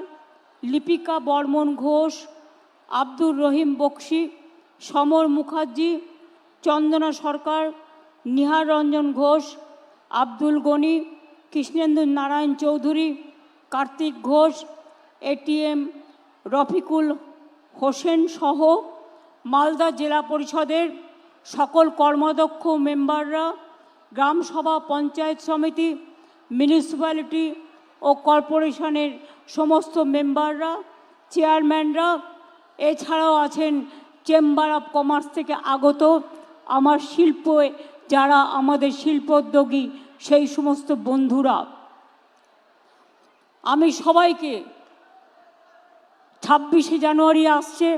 Speaker 12: লিপিকা বর্মন ঘোষ, আব্দুর রহিম বক্সি, সমর মুখার্জি, চন্দনা সরকার, নিহার রঞ্জন ঘোষ, আব্দুল গনি, কৃষ্ণেন্দু নারায়ণ চৌধুরী, কার্তিক ঘোষ, ATM রফিকুল হোসেন সহ মালদা জেলা পরিষদের সকল কর্মদক্ষ মেম্বাররা, গ্রামসভা, পঞ্চায়েত সমিতি, মিউনিসিপ্যালিটি ও কর্পোরেশনের সমস্ত মেম্বাররা, চেয়ারম্যানরা, এছাড়াও আছেন চেম্বার অফ কমার্স থেকে আগত আমার শিল্পে যারা আমাদের শিল্পোদ্যোগী সেই সমস্ত বন্ধুরা, আমি সবাইকে 26শে জানুয়ারি আসছে,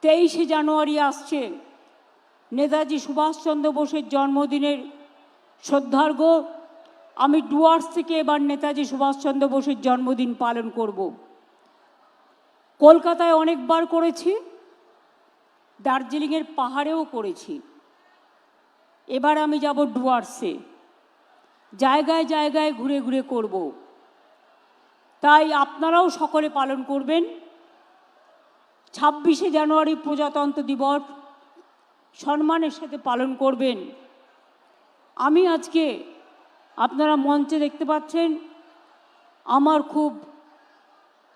Speaker 12: 23শে জানুয়ারি আসছে, নেতাজি সুভাষচন্দ্র বোসের জন্মদিনের শ্রদ্ধার্ঘ্য। আমি ডুয়ার্স থেকে এবার নেতাজি সুভাষচন্দ্র বোসের জন্মদিন পালন করব। কলকাতায় অনেকবার করেছি, দার্জিলিংয়ের পাহাড়েও করেছি, এবার আমি যাব ডুয়ার্সে, জায়গায় জায়গায় ঘুরে ঘুরে করব। তাই আপনারাও সকলে পালন করবেন। 26শে জানুয়ারি প্রজাতন্ত্র দিবস সম্মানের সাথে পালন করবেন। আমি আজকে, আপনারা মঞ্চে দেখতে পাচ্ছেন, আমার খুব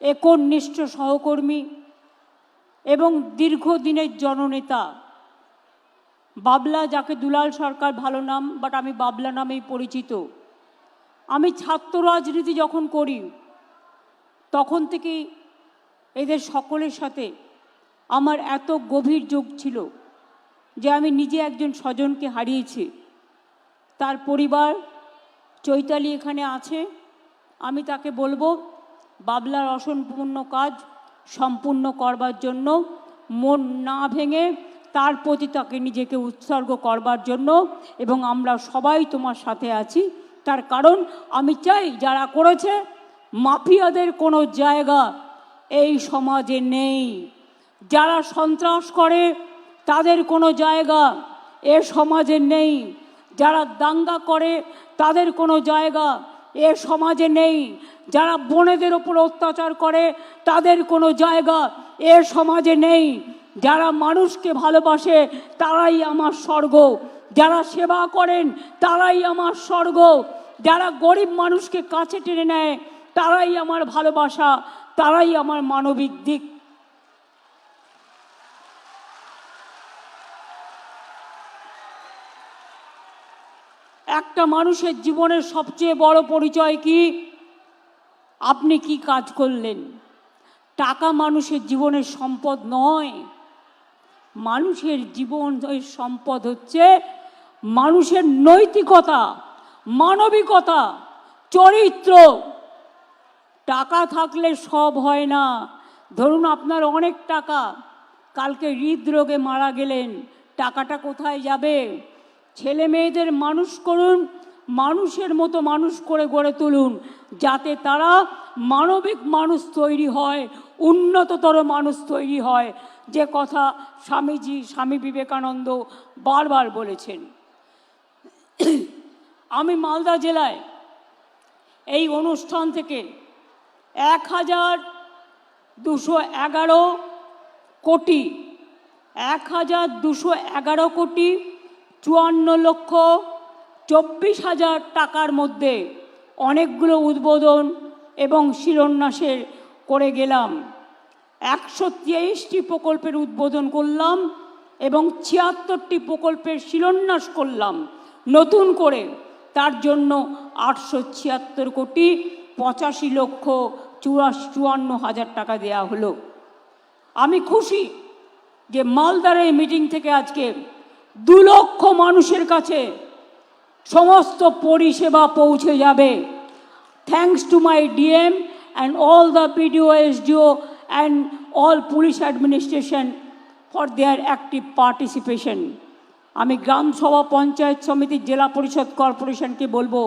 Speaker 12: একনিষ্ঠ সহকর্মী এবং দীর্ঘদিনের জননেতা বাবলা, যাকে দুলাল সরকার ভালো নাম, বাট আমি বাবলা নামেই পরিচিত। আমি ছাত্র রাজনীতি যখন করি তখন থেকেই এদের সকলের সাথে আমার এত গভীর যোগ ছিল যে আমি নিজে একজন স্বজনকে হারিয়েছি। তার পরিবার চৈতালি এখানে আছে, আমি তাকে বলবো বাবলার অসম্পূর্ণ কাজ সম্পূর্ণ করবার জন্য, মন না ভেঙে তার প্রতি তাকে নিজেকে উৎসর্গ করবার জন্য, এবং আমরা সবাই তোমার সাথে আছি। তার কারণ আমি চাই যারা করেছে মাফিয়াদের কোনো জায়গা এই সমাজে নেই, যারা সন্ত্রাস করে তাদের কোনো জায়গা এ সমাজে নেই, যারা দাঙ্গা করে তাদের কোনো জায়গা এ সমাজে নেই, যারা বোনেদের ওপর অত্যাচার করে তাদের কোনো জায়গা এ সমাজে নেই, যারা মানুষকে ভালোবাসে তারাই আমার স্বর্গ, যারা সেবা করেন তারাই আমার স্বর্গ, যারা গরিব মানুষকে কাছে টেনে নেয় তারাই আমার ভালোবাসা, তারাই আমার মানবিক দিক। একটা মানুষের জীবনের সবচেয়ে বড় পরিচয় কি? আপনি কি কাজ করলেন। টাকা মানুষের জীবনের সম্পদ নয়, মানুষের জীবনের সম্পদ হচ্ছে মানুষের নৈতিকতা, মানবিকতা, চরিত্র। টাকা থাকলে সব হয় না। ধরুন আপনার অনেক টাকা, কালকে হৃদরোগে মারা গেলেন, টাকাটা কোথায় যাবে? ছেলে মেয়েদের মানুষ করুন, মানুষের মতো মানুষ করে গড়ে তুলুন, যাতে তারা মানবিক মানুষ তৈরি হয়, উন্নততর মানুষ তৈরি হয়, যে কথা স্বামী বিবেকানন্দ বারবার বলেছেন। আমি মালদা জেলায় এই অনুষ্ঠান থেকে 1211 কোটি 54,24,000 টাকার মধ্যে অনেকগুলো উদ্বোধন এবং শিলান্যাসের করে গেলাম। 123টি প্রকল্পের উদ্বোধন করলাম এবং 76টি প্রকল্পের শিলান্যাস করলাম নতুন করে। তার জন্য 875,85,54,000 টাকা দেয়া হলো। আমি খুশি যে মালদার এই মিটিং থেকে আজকে 2 লক্ষ মানুষের কাছে সমস্ত পরিষেবা পৌঁছে যাবে। Thanks to my DM and all the BDO, SDO and all police administration for their active participation. আমি গ্রাম সভা, পঞ্চায়েত সমিতি, জেলা পরিষদ, কর্পোরেশনকে বলবো,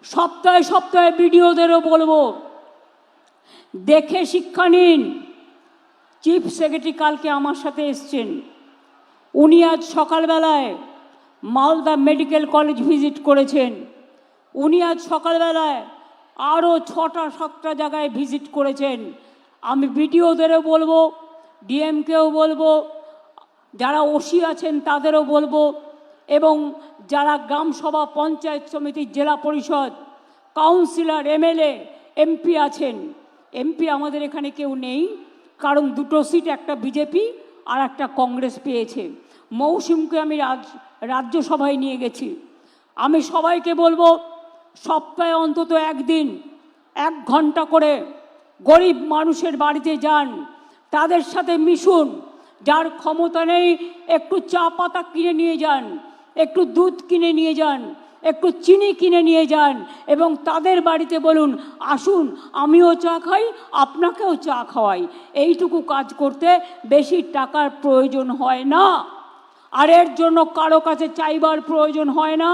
Speaker 12: সপ্তাহে সপ্তাহে বিডিওদেরও বলবো, দেখে শিক্ষা নিন। চিফ সেক্রেটারি কালকে আমার সাথে এসছেন, উনি আজ সকালবেলায় মালদা মেডিকেল কলেজ ভিজিট করেছেন। উনি আজ সকালবেলায় আরও 6টা-7টা জায়গায় ভিজিট করেছেন। আমি বিডিওদেরও বলবো, ডিএমকেও বলবো, যারা ওসি আছেন তাদেরও বলবো, এবং যারা গ্রাম সভা, পঞ্চায়েত সমিতি, জেলা পরিষদ, কাউন্সিলর, এমএলএ, এমপি আছেন। এমপি আমাদের এখানে কেউ নেই, কারণ 2টো সিট, একটা বিজেপি আর একটা কংগ্রেস পেয়েছে। মৌসুমকে আমি রাজ্যসভায় নিয়ে গেছি। আমি সবাইকে বলবো, সপ্তাহে অন্তত একদিন 1 ঘন্টা করে গরিব মানুষের বাড়িতে যান, তাদের সাথে মিশুন। যার ক্ষমতা নেই একটু চা পাতা কিনে নিয়ে যান, একটু দুধ কিনে নিয়ে যান, একটু চিনি কিনে নিয়ে যান, এবং তাদের বাড়িতে বলুন, আসুন আমিও চা খাই, আপনাকেও চা খাওয়াই। এইটুকু কাজ করতে বেশি টাকার প্রয়োজন হয় না, আর এর জন্য কারো কাছে চাইবার প্রয়োজন হয় না।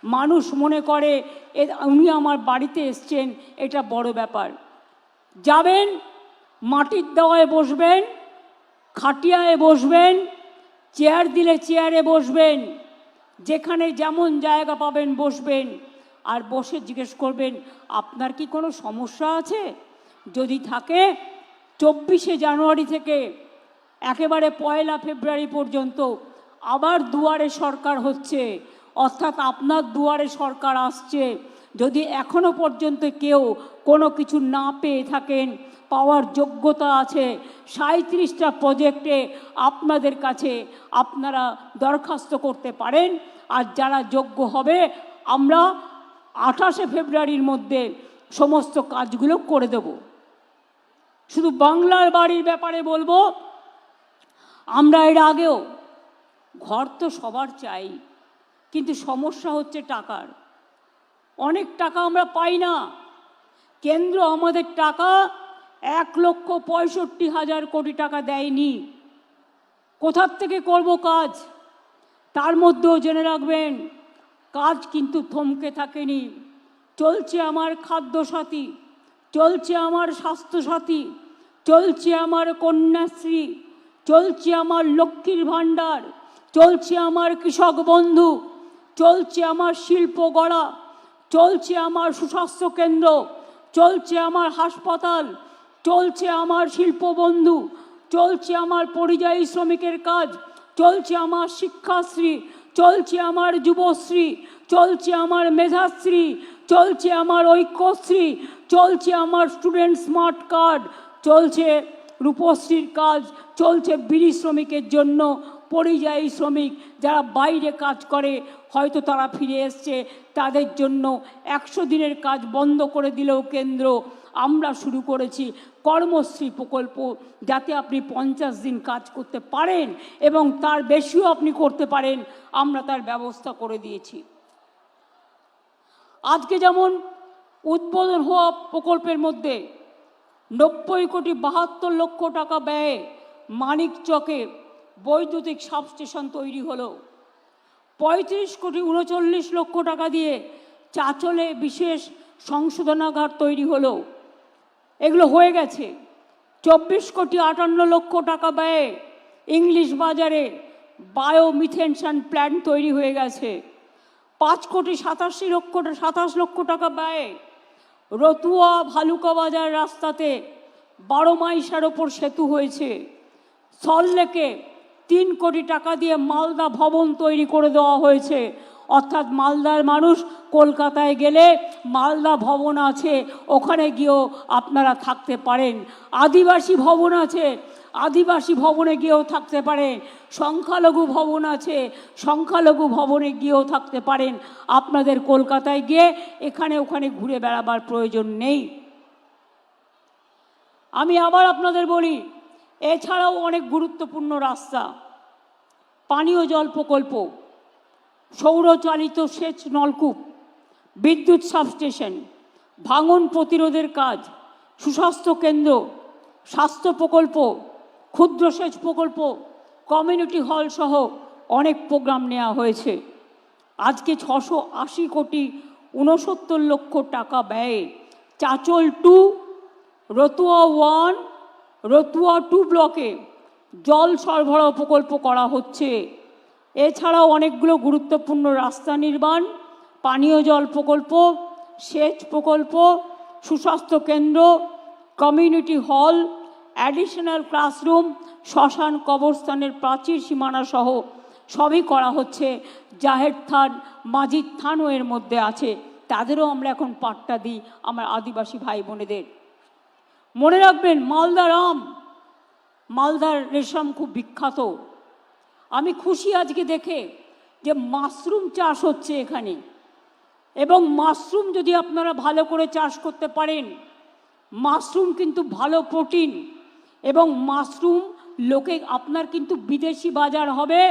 Speaker 12: মানুষ মনে করে উনি আমার বাড়িতে এসছেন, এটা বড় ব্যাপার। যাবেন, মাটির দেওয়ায় বসবেন, খাটিয়ায় বসবেন, চেয়ার দিলে চেয়ারে বসবেন, যেখানে যেমন জায়গা পাবেন বসবেন, আর বসে জিজ্ঞেস করবেন, আপনার কি কোনো সমস্যা আছে? যদি থাকে 24শে জানুয়ারি থেকে একেবারে 1 ফেব্রুয়ারি পর্যন্ত আবার দুয়ারে সরকার হচ্ছে, অর্থাৎ আপনার দুয়ারে সরকার আসছে। যদি এখনো পর্যন্ত কেউ কোনো কিছু না পেয়ে থাকেন, পাওয়ার যোগ্যতা আছে, 37টা প্রজেক্টে আপনাদের কাছে আপনারা দরখাস্ত করতে পারেন। আর যারা যোগ্য হবে, আমরা 28শে ফেব্রুয়ারির মধ্যে সমস্ত কাজগুলো করে দেব। শুধু বাংলার বাড়ির ব্যাপারে বলবো, আমরা এর আগেও, ঘর তো সবার চাই, কিন্তু সমস্যা হচ্ছে টাকার। অনেক টাকা আমরা পাই না। কেন্দ্র আমাদের টাকা 1,65,000 কোটি টাকা দেয়নি। কোথার থেকে করব কাজ? তার মধ্যেও জেনে রাখবেন, কাজ কিন্তু থমকে থাকেনি। চলছে আমার খাদ্যসাথী, চলছে আমার স্বাস্থ্যসাথী, চলছে আমার কন্যাশ্রী, চলছে আমার লক্ষ্মীর ভাণ্ডার, চলছে আমার কৃষক বন্ধু, চলছে আমার শিল্প গড়া, চলছে আমার সুস্বাস্থ্য কেন্দ্র, চলছে আমার হাসপাতাল, চলছে আমার শিল্প বন্ধু, চলছে আমার পরিযায়ী শ্রমিকের কাজ, চলছে আমার শিক্ষাশ্রী, চলছে আমার যুবশ্রী, চলছে আমার মেধাশ্রী, চলছে আমার ঐক্যশ্রী, চলছে আমার স্টুডেন্ট স্মার্ট কার্ড, চলছে রূপশ্রীর কাজ, চলছে বিড়ি শ্রমিকের জন্য, পরিযায়ী শ্রমিক যারা বাইরে কাজ করে, হয়তো তারা ফিরে এসছে, তাদের জন্য 100 দিনের কাজ বন্ধ করে দিলেও কেন্দ্র, আমরা শুরু করেছি কর্মশ্রী প্রকল্প, যাতে আপনি 50 দিন কাজ করতে পারেন এবং তার বেশিও আপনি করতে পারেন, আমরা তার ব্যবস্থা করে দিয়েছি। আজকে যেমন উদ্বোধন হওয়া প্রকল্পের মধ্যে 90,72,00,000 টাকা ব্যয়ে মানিকচকে বৈদ্যুতিক সাবস্টেশন তৈরি হলো। 35,39,00,000 টাকা দিয়ে চাচলে বিশেষ সংশোধনাগার তৈরি হলো। এগুলো হয়ে গেছে। 24,58,00,000 টাকা ব্যয়ে ইংলিশ বাজারে বায়োমিথেনশন প্ল্যান্ট তৈরি হয়ে গেছে। 5,87,00,000 টাকা ব্যয়ে রতুয়া ভালুকা বাজার রাস্তাতে 12 মাইসার ওপর সেতু হয়েছে। সল্টলেকে 3 কোটি টাকা দিয়ে মালদা ভবন তৈরি করে দেওয়া হয়েছে। অর্থাৎ মালদার মানুষ কলকাতায় গেলে মালদা ভবন আছে, ওখানে গিয়েও আপনারা থাকতে পারেন। আদিবাসী ভবন আছে, আদিবাসী ভবনে গিয়েও থাকতে পারেন। সংখ্যালঘু ভবন আছে, সংখ্যালঘু ভবনে গিয়েও থাকতে পারেন। আপনাদের কলকাতায় গিয়ে এখানে ওখানে ঘুরে বেড়াবার প্রয়োজন নেই। আমি আবার আপনাদের বলি, এছাড়াও অনেক গুরুত্বপূর্ণ রাস্তা, পানীয় জল প্রকল্প, সৌরচালিত সেচ নলকূপ, বিদ্যুৎ সাবস্টেশন, ভাঙন প্রতিরোধের কাজ, সুস্বাস্থ্য কেন্দ্র, স্বাস্থ্য প্রকল্প, ক্ষুদ্র সেচ প্রকল্প, কমিউনিটি হল সহ অনেক প্রোগ্রাম নেওয়া হয়েছে। আজকে 680 কোটি 69 লক্ষ টাকা ব্যয়ে চাচল 2, রতুয়া 1, রতুয়া 2 ব্লকে জল সরবরাহ প্রকল্প করা হচ্ছে। এছাড়াও অনেকগুলো গুরুত্বপূর্ণ রাস্তা নির্মাণ, পানীয় জল প্রকল্প, সেচ প্রকল্প, সুস্বাস্থ্য কেন্দ্র, কমিউনিটি হল, অ্যাডিশনাল ক্লাসরুম, শ্মশান কবরস্থানের প্রাচীর সীমানা সহ সবই করা হচ্ছে। জাহের থান, মাজিদ থানও এর মধ্যে আছে, তাদেরও আমরা এখন পাট্টা দিই আমার আদিবাসী ভাই বোনেদের। মনে রাখবেন, মালদার আম, মালদার রেশম খুব বিখ্যাত। আমি খুশি আজকে দেখে যে মাশরুম চাষ হচ্ছে এখানে, এবং মাশরুম যদি আপনারা ভালো করে চাষ করতে পারেন, মাশরুম কিন্তু ভালো প্রোটিন, এবং মাশরুম লোকে আপনার কিন্তু বিদেশি বাজার হবে,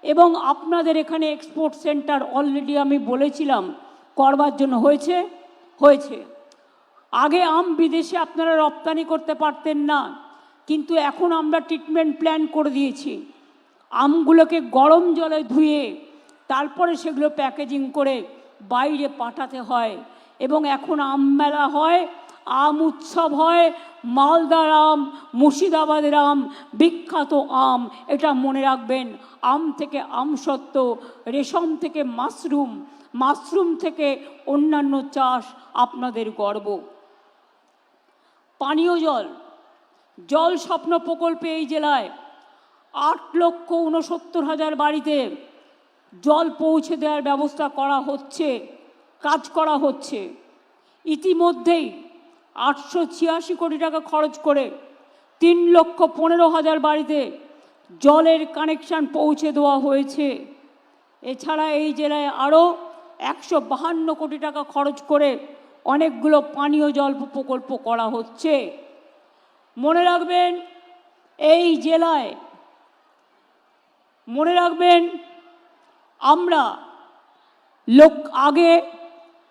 Speaker 12: এবং আপনাদের এখানে এক্সপোর্ট সেন্টার অলরেডি আমি বলেছিলাম করবার জন্য হয়েছে। আগে আম বিদেশে আপনারা রপ্তানি করতে পারতেন না, কিন্তু এখন আমরা ট্রিটমেন্ট প্ল্যান করে দিয়েছি। আমগুলোকে গরম জলে ধুয়ে তারপরে সেগুলো প্যাকেজিং করে বাইরে পাঠাতে হয়, এবং এখন আম মেলা হয়, আম উৎসব হয়। মালদার আম, মুর্শিদাবাদের আম বিখ্যাত আম, এটা মনে রাখবেন। আম থেকে আমসত্ত্ব, রেশম থেকে মাশরুম, মাশরুম থেকে অন্যান্য চাষ আপনাদের গর্ব। পানীয় জল, জল স্বপ্ন প্রকল্পে এই জেলায় 8,69,000 বাড়িতে জল পৌঁছে দেওয়ার ব্যবস্থা করা হচ্ছে, কাজ করা হচ্ছে। ইতিমধ্যেই 886 কোটি টাকা খরচ করে 3,15,000 বাড়িতে জলের কানেকশান পৌঁছে দেওয়া হয়েছে। এছাড়া এই জেলায় আরও 152 কোটি টাকা খরচ করে অনেকগুলো পানীয় জল প্রকল্প করা হচ্ছে। মনে রাখবেন, এই জেলায় মনে রাখবেন, আমরা আগে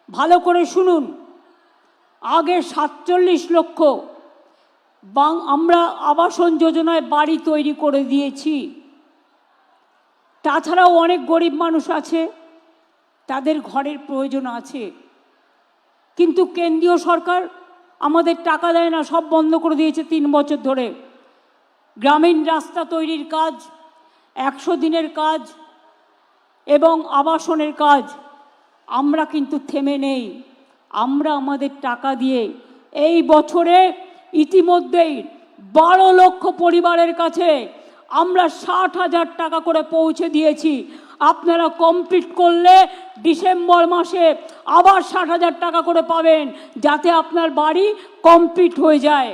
Speaker 12: ভালো করে শুনুন, আগে 47 লক্ষ আমরা আবাসন যোজনায় বাড়ি তৈরি করে দিয়েছি। তাছাড়াও অনেক গরিব মানুষ আছে, তাদের ঘরের প্রয়োজন আছে, কিন্তু কেন্দ্রীয় সরকার আমাদের টাকা দেয় না, সব বন্ধ করে দিয়েছে 3 বছর ধরে। গ্রামীণ রাস্তা তৈরির কাজ, 100 দিনের কাজ এবং আবাসনের কাজ, আমরা কিন্তু থেমে নেই। আমরা আমাদের টাকা দিয়ে এই বছরে ইতিমধ্যেই 12 লক্ষ পরিবারের কাছে আমরা 60,000 টাকা করে পৌঁছে দিয়েছি। আপনারা কমপ্লিট করলে ডিসেম্বর মাসে আবার 60,000 টাকা করে পাবেন, যাতে আপনার বাড়ি কমপ্লিট হয়ে যায়।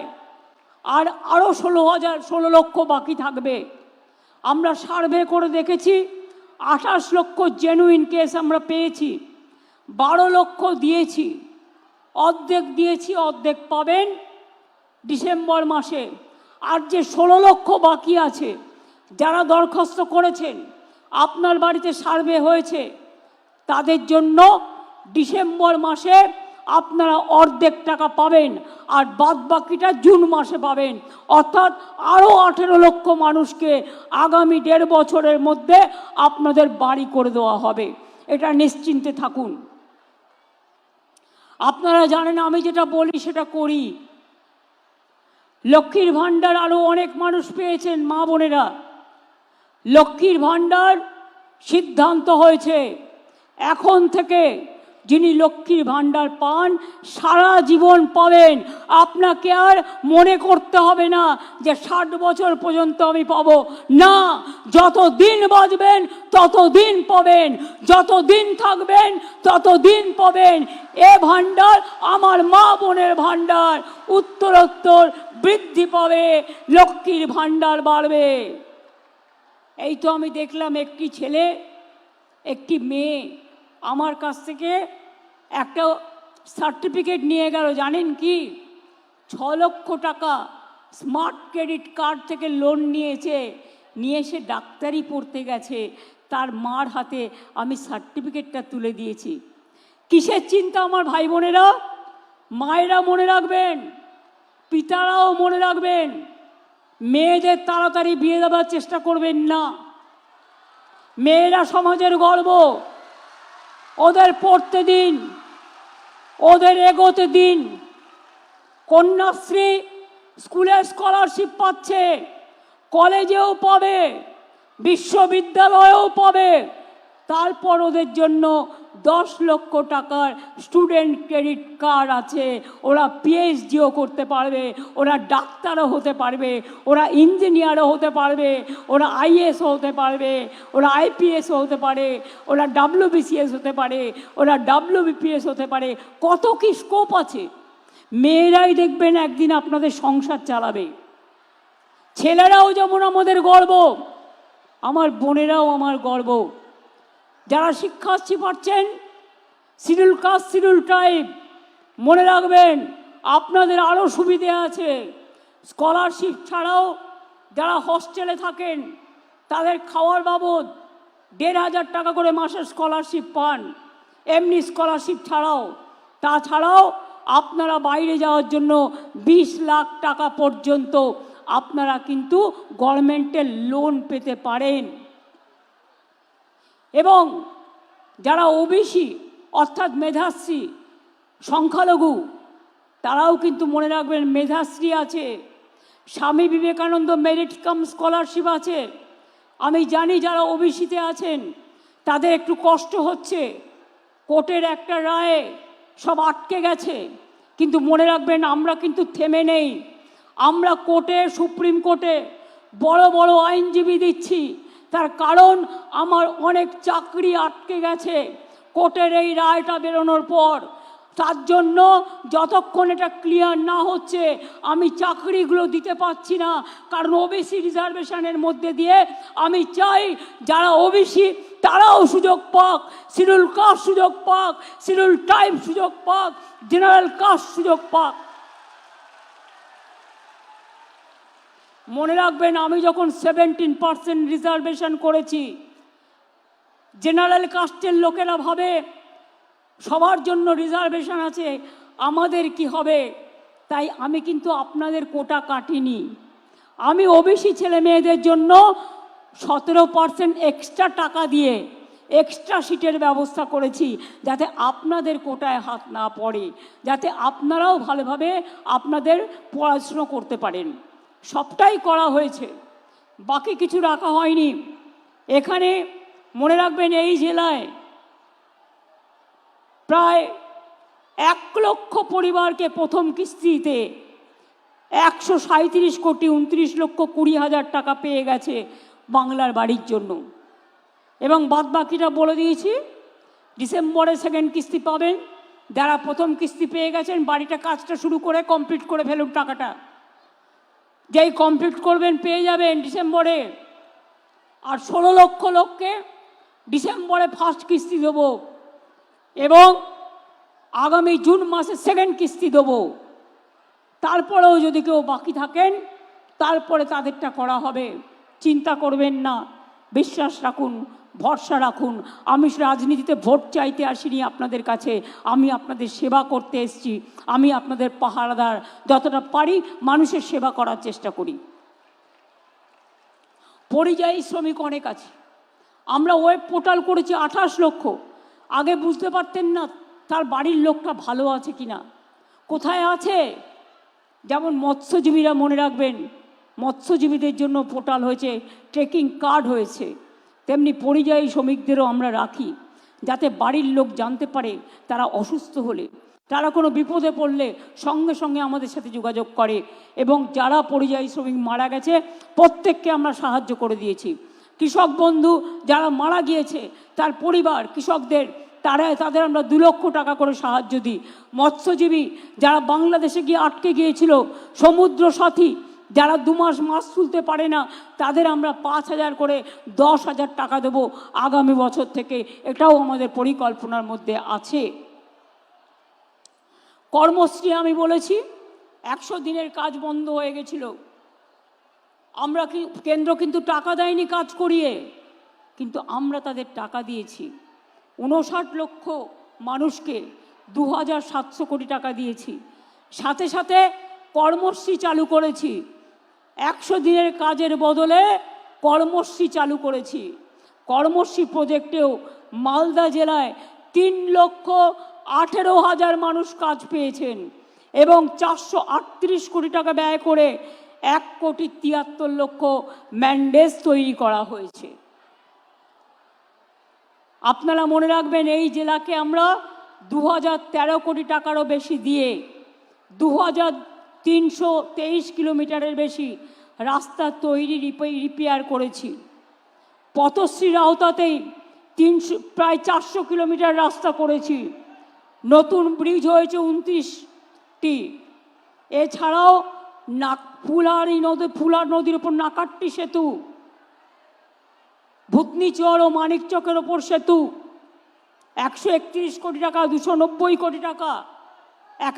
Speaker 12: আর আরও 16 লক্ষ বাকি থাকবে। আমরা সার্ভে করে দেখেছি, 28 লক্ষ জেনুইন কেস আমরা পেয়েছি, 12 লক্ষ দিয়েছি, অর্ধেক দিয়েছি, অর্ধেক পাবেন ডিসেম্বর মাসে। আর যে 16 লক্ষ বাকি আছে, যারা দরখাস্ত করেছেন, আপনার বাড়িতে সার্ভে হয়েছে, তাদের জন্য ডিসেম্বর মাসে আপনারা অর্ধেক টাকা পাবেন, আর বাদ বাকিটা জুন মাসে পাবেন। অর্থাৎ আরও 18 লক্ষ মানুষকে আগামী 1.5 বছরের মধ্যে আপনাদের বাড়ি করে দেওয়া হবে, এটা নিশ্চিন্তে থাকুন। আপনারা জানেন, আমি যেটা বলি সেটা করি। লক্ষ্মীর ভাণ্ডার আরও অনেক মানুষ পেয়েছেন, মা বোনেরা। লক্ষ্মীর ভাণ্ডার সিদ্ধান্ত হয়েছে, এখন থেকে যিনি লক্ষ্মীর ভাণ্ডার পান সারা জীবন পাবেন, আপনাকে আর মনে করতে হবে না যে 60 বছর পর্যন্ত আমি পাবো না। যতদিন বাঁচবেন ততদিন পাবেন, যতদিন থাকবেন ততদিন পাবেন। এ ভাণ্ডার আমার মা বোনের ভাণ্ডার, উত্তরোত্তর বৃদ্ধি পাবে, লক্ষ্মীর ভাণ্ডার বাড়বে। এই তো আমি দেখলাম একটি ছেলে একটি মেয়ে আমার কাছ থেকে একটা সার্টিফিকেট নিয়ে গেল। জানেন কি? 6 লক্ষ টাকা স্মার্ট ক্রেডিট কার্ড থেকে লোন নিয়েছে, নিয়ে সে ডাক্তারি পড়তে গেছে। তার মার হাতে আমি সার্টিফিকেটটা তুলে দিয়েছি। কিসের চিন্তা আমার ভাই বোনেরা? মায়েরা মনে রাখবেন, পিতারাও মনে রাখবেন, মেয়েদের তাড়াতাড়ি বিয়ে দেওয়ার চেষ্টা করবেন না। মেয়েরা সমাজের গর্ব, ওদের পড়তে দিন, ওদের এগোতে দিন। কন্যাশ্রী স্কুলে স্কলারশিপ পাচ্ছে, কলেজেও পাবে, বিশ্ববিদ্যালয়েও পাবে। তারপর ওদের জন্য 10 লক্ষ টাকার স্টুডেন্ট ক্রেডিট কার্ড আছে। ওরা পিএইচডিও করতে পারবে, ওরা ডাক্তারও হতে পারবে, ওরা ইঞ্জিনিয়ারও হতে পারবে, ওরা আইএসও হতে পারবে, ওরা আইপিএসও হতে পারে, ওরা ডাব্লিউবিসিএস হতে পারে, ওরা ডাব্লিউবিপিএস হতে পারে। কত কি স্কোপ আছে। মেয়েরাই দেখবেন একদিন আপনাদের সংসার চালাবে। ছেলেরাও যেমন আমাদের গর্ব, আমার বোনেরাও আমার গর্ব। যারা শিক্ষার্থী পাচ্ছেন, শিডিউল কাস্ট শিডিউল ট্রাইব, মনে রাখবেন আপনাদের আরও সুবিধে আছে। স্কলারশিপ ছাড়াও যারা হস্টেলে থাকেন তাদের খাওয়ার বাবদ 1,500 টাকা করে মাসের স্কলারশিপ পান, এমনি স্কলারশিপ ছাড়াও। তাছাড়াও আপনারা বাইরে যাওয়ার জন্য 20 লাখ টাকা পর্যন্ত আপনারা কিন্তু গভর্নমেন্টের লোন পেতে পারেন। এবং যারা ওবিসি অর্থাৎ মেধাশ্রী, সংখ্যালঘু, তারাও কিন্তু মনে রাখবেন মেধাশ্রী আছে, Swami Vivekananda merit cum scholarship আছে। আমি জানি যারা ওবিসিতে আছেন তাদের একটু কষ্ট হচ্ছে, কোর্টের একটা রায়ে সব আটকে গেছে, কিন্তু মনে রাখবেন আমরা কিন্তু থেমে নেই। আমরা কোর্টে, সুপ্রিম কোর্টে বড় বড় আইনজীবী দিচ্ছি। তার কারণ আমার অনেক চাকরি আটকে গেছে কোর্টের এই রায়টা বেরোনোর পর। তার জন্য যতক্ষণ এটা ক্লিয়ার না হচ্ছে আমি চাকরিগুলো দিতে পারছি না। কারণ ওবিসি রিজার্ভেশনের মধ্যে দিয়ে আমি চাই যারা ওবিসি তারাও সুযোগ পাক, শিডিউল কাস্ট সুযোগ পাক, শিডিউল ট্রাইব সুযোগ পাক, জেনারেল কাস্ট সুযোগ পাক। মনে রাখবেন আমি যখন 17% রিজার্ভেশন করেছি, জেনারেল কাস্টের লোকেরা ভাবে সবার জন্য রিজার্ভেশন আছে, আমাদের কি হবে। তাই আমি কিন্তু আপনাদের কোটা কাটিনি। আমি ওবিসি ছেলে মেয়েদের জন্য 17% এক্সট্রা টাকা দিয়ে এক্সট্রা সিটের ব্যবস্থা করেছি, যাতে আপনাদের কোটায় হাত না পড়ে, যাতে আপনারাও ভালোভাবে আপনাদের পড়াশুনো করতে পারেন। সবটাই করা হয়েছে, বাকি কিছু রাখা হয়নি। এখানে মনে রাখবেন এই জেলায় প্রায় 1 লক্ষ পরিবারকে প্রথম কিস্তিতে 137 কোটি 29 লক্ষ 20 হাজার টাকা পেয়ে গেছে বাংলার বাড়ির জন্য। এবং বাদবাকিটা বলে দিয়েছি, ডিসেম্বরে সেকেন্ড কিস্তি পাবেন। যারা প্রথম কিস্তি পেয়ে গেছেন বাড়িটা কাজটা শুরু করে কমপ্লিট করে ফেলুন। টাকাটা যেই কমপ্লিট করবেন পেয়ে যাবেন ডিসেম্বরে। আর 16 লক্ষ লোককে ডিসেম্বরে ফার্স্ট কিস্তি দেবো এবং আগামী জুন মাসে সেকেন্ড কিস্তি দেবো। তারপরেও যদি কেউ বাকি থাকেন তারপরে তাদেরটা করা হবে। চিন্তা করবেন না, বিশ্বাস রাখুন, ভরসা রাখুন। আমি রাজনীতিতে ভোট চাইতে আসিনি আপনাদের কাছে, আমি আপনাদের সেবা করতে এসেছি। আমি আপনাদের পাহারাদার, যতটা পারি মানুষের সেবা করার চেষ্টা করি। পরিযায়ী শ্রমিক অনেক আছে। আমরা ওয়েব পোর্টাল করেছি 28 লক্ষ। আগে বুঝতে পারতেন না তার বাড়ির লোকটা ভালো আছে কিনা, কোথায় আছে। যেমন মৎস্যজীবীরা মনে রাখবেন, মৎস্যজীবীদের জন্য পোর্টাল হয়েছে, ট্রেকিং কার্ড হয়েছে, তেমনি পরিযায়ী শ্রমিকদেরও আমরা রাখি, যাতে বাড়ির লোক জানতে পারে তারা অসুস্থ হলে তারা কোনো বিপদে পড়লে সঙ্গে সঙ্গে আমাদের সাথে যোগাযোগ করে এবং যারা পরিযায়ী শ্রমিক মারা গেছে প্রত্যেককে আমরা সাহায্য করে দিয়েছি। কৃষক বন্ধু যারা মারা গিয়েছে তার পরিবার কৃষকদের তাদের আমরা 2 লক্ষ টাকা করে সাহায্য দিই। মৎস্যজীবী যারা বাংলাদেশে গিয়ে আটকে গিয়েছিল, সমুদ্র সাথী যারা 2 মাস মাছ তুলতে পারে না, তাদের আমরা 5,000 করে 10,000 টাকা দেব আগামী বছর থেকে। এটাও আমাদের পরিকল্পনার মধ্যে আছে। কর্মশ্রী আমি বলেছি 100 দিনের কাজ বন্ধ হয়ে গেছিল। আমরা কেন্দ্র কিন্তু টাকা দেয়নি কাজ করিয়ে, কিন্তু আমরা তাদের টাকা দিয়েছি। 59 লক্ষ মানুষকে 2,700 কোটি টাকা দিয়েছি। সাথে সাথে কর্মশ্রী চালু করেছি। 100 দিনের কাজের বদলে কর্মশ্রী চালু করেছি। কর্মশ্রী প্রজেক্টেও মালদা জেলায় 3,18,000 মানুষ কাজ পেয়েছেন এবং 438 কোটি টাকা ব্যয় করে 1,73,00,000 ম্যান্ডেজ তৈরি করা হয়েছে। আপনারা মনে রাখবেন, এই জেলাকে আমরা 2013 কোটি টাকারও বেশি দিয়ে 2,323 কিলোমিটারের বেশি রাস্তা তৈরি রিপেয়ার করেছি। পথশ্রীর আওতাতেই প্রায় 400 কিলোমিটার রাস্তা করেছি। নতুন ব্রিজ হয়েছে 29টি। এছাড়াও ফুলার নদীর ওপর নাকাট্টি সেতু, ভূতনিচর ও মানিকচকের ওপর সেতু 131 কোটি টাকা, 290 কোটি টাকা।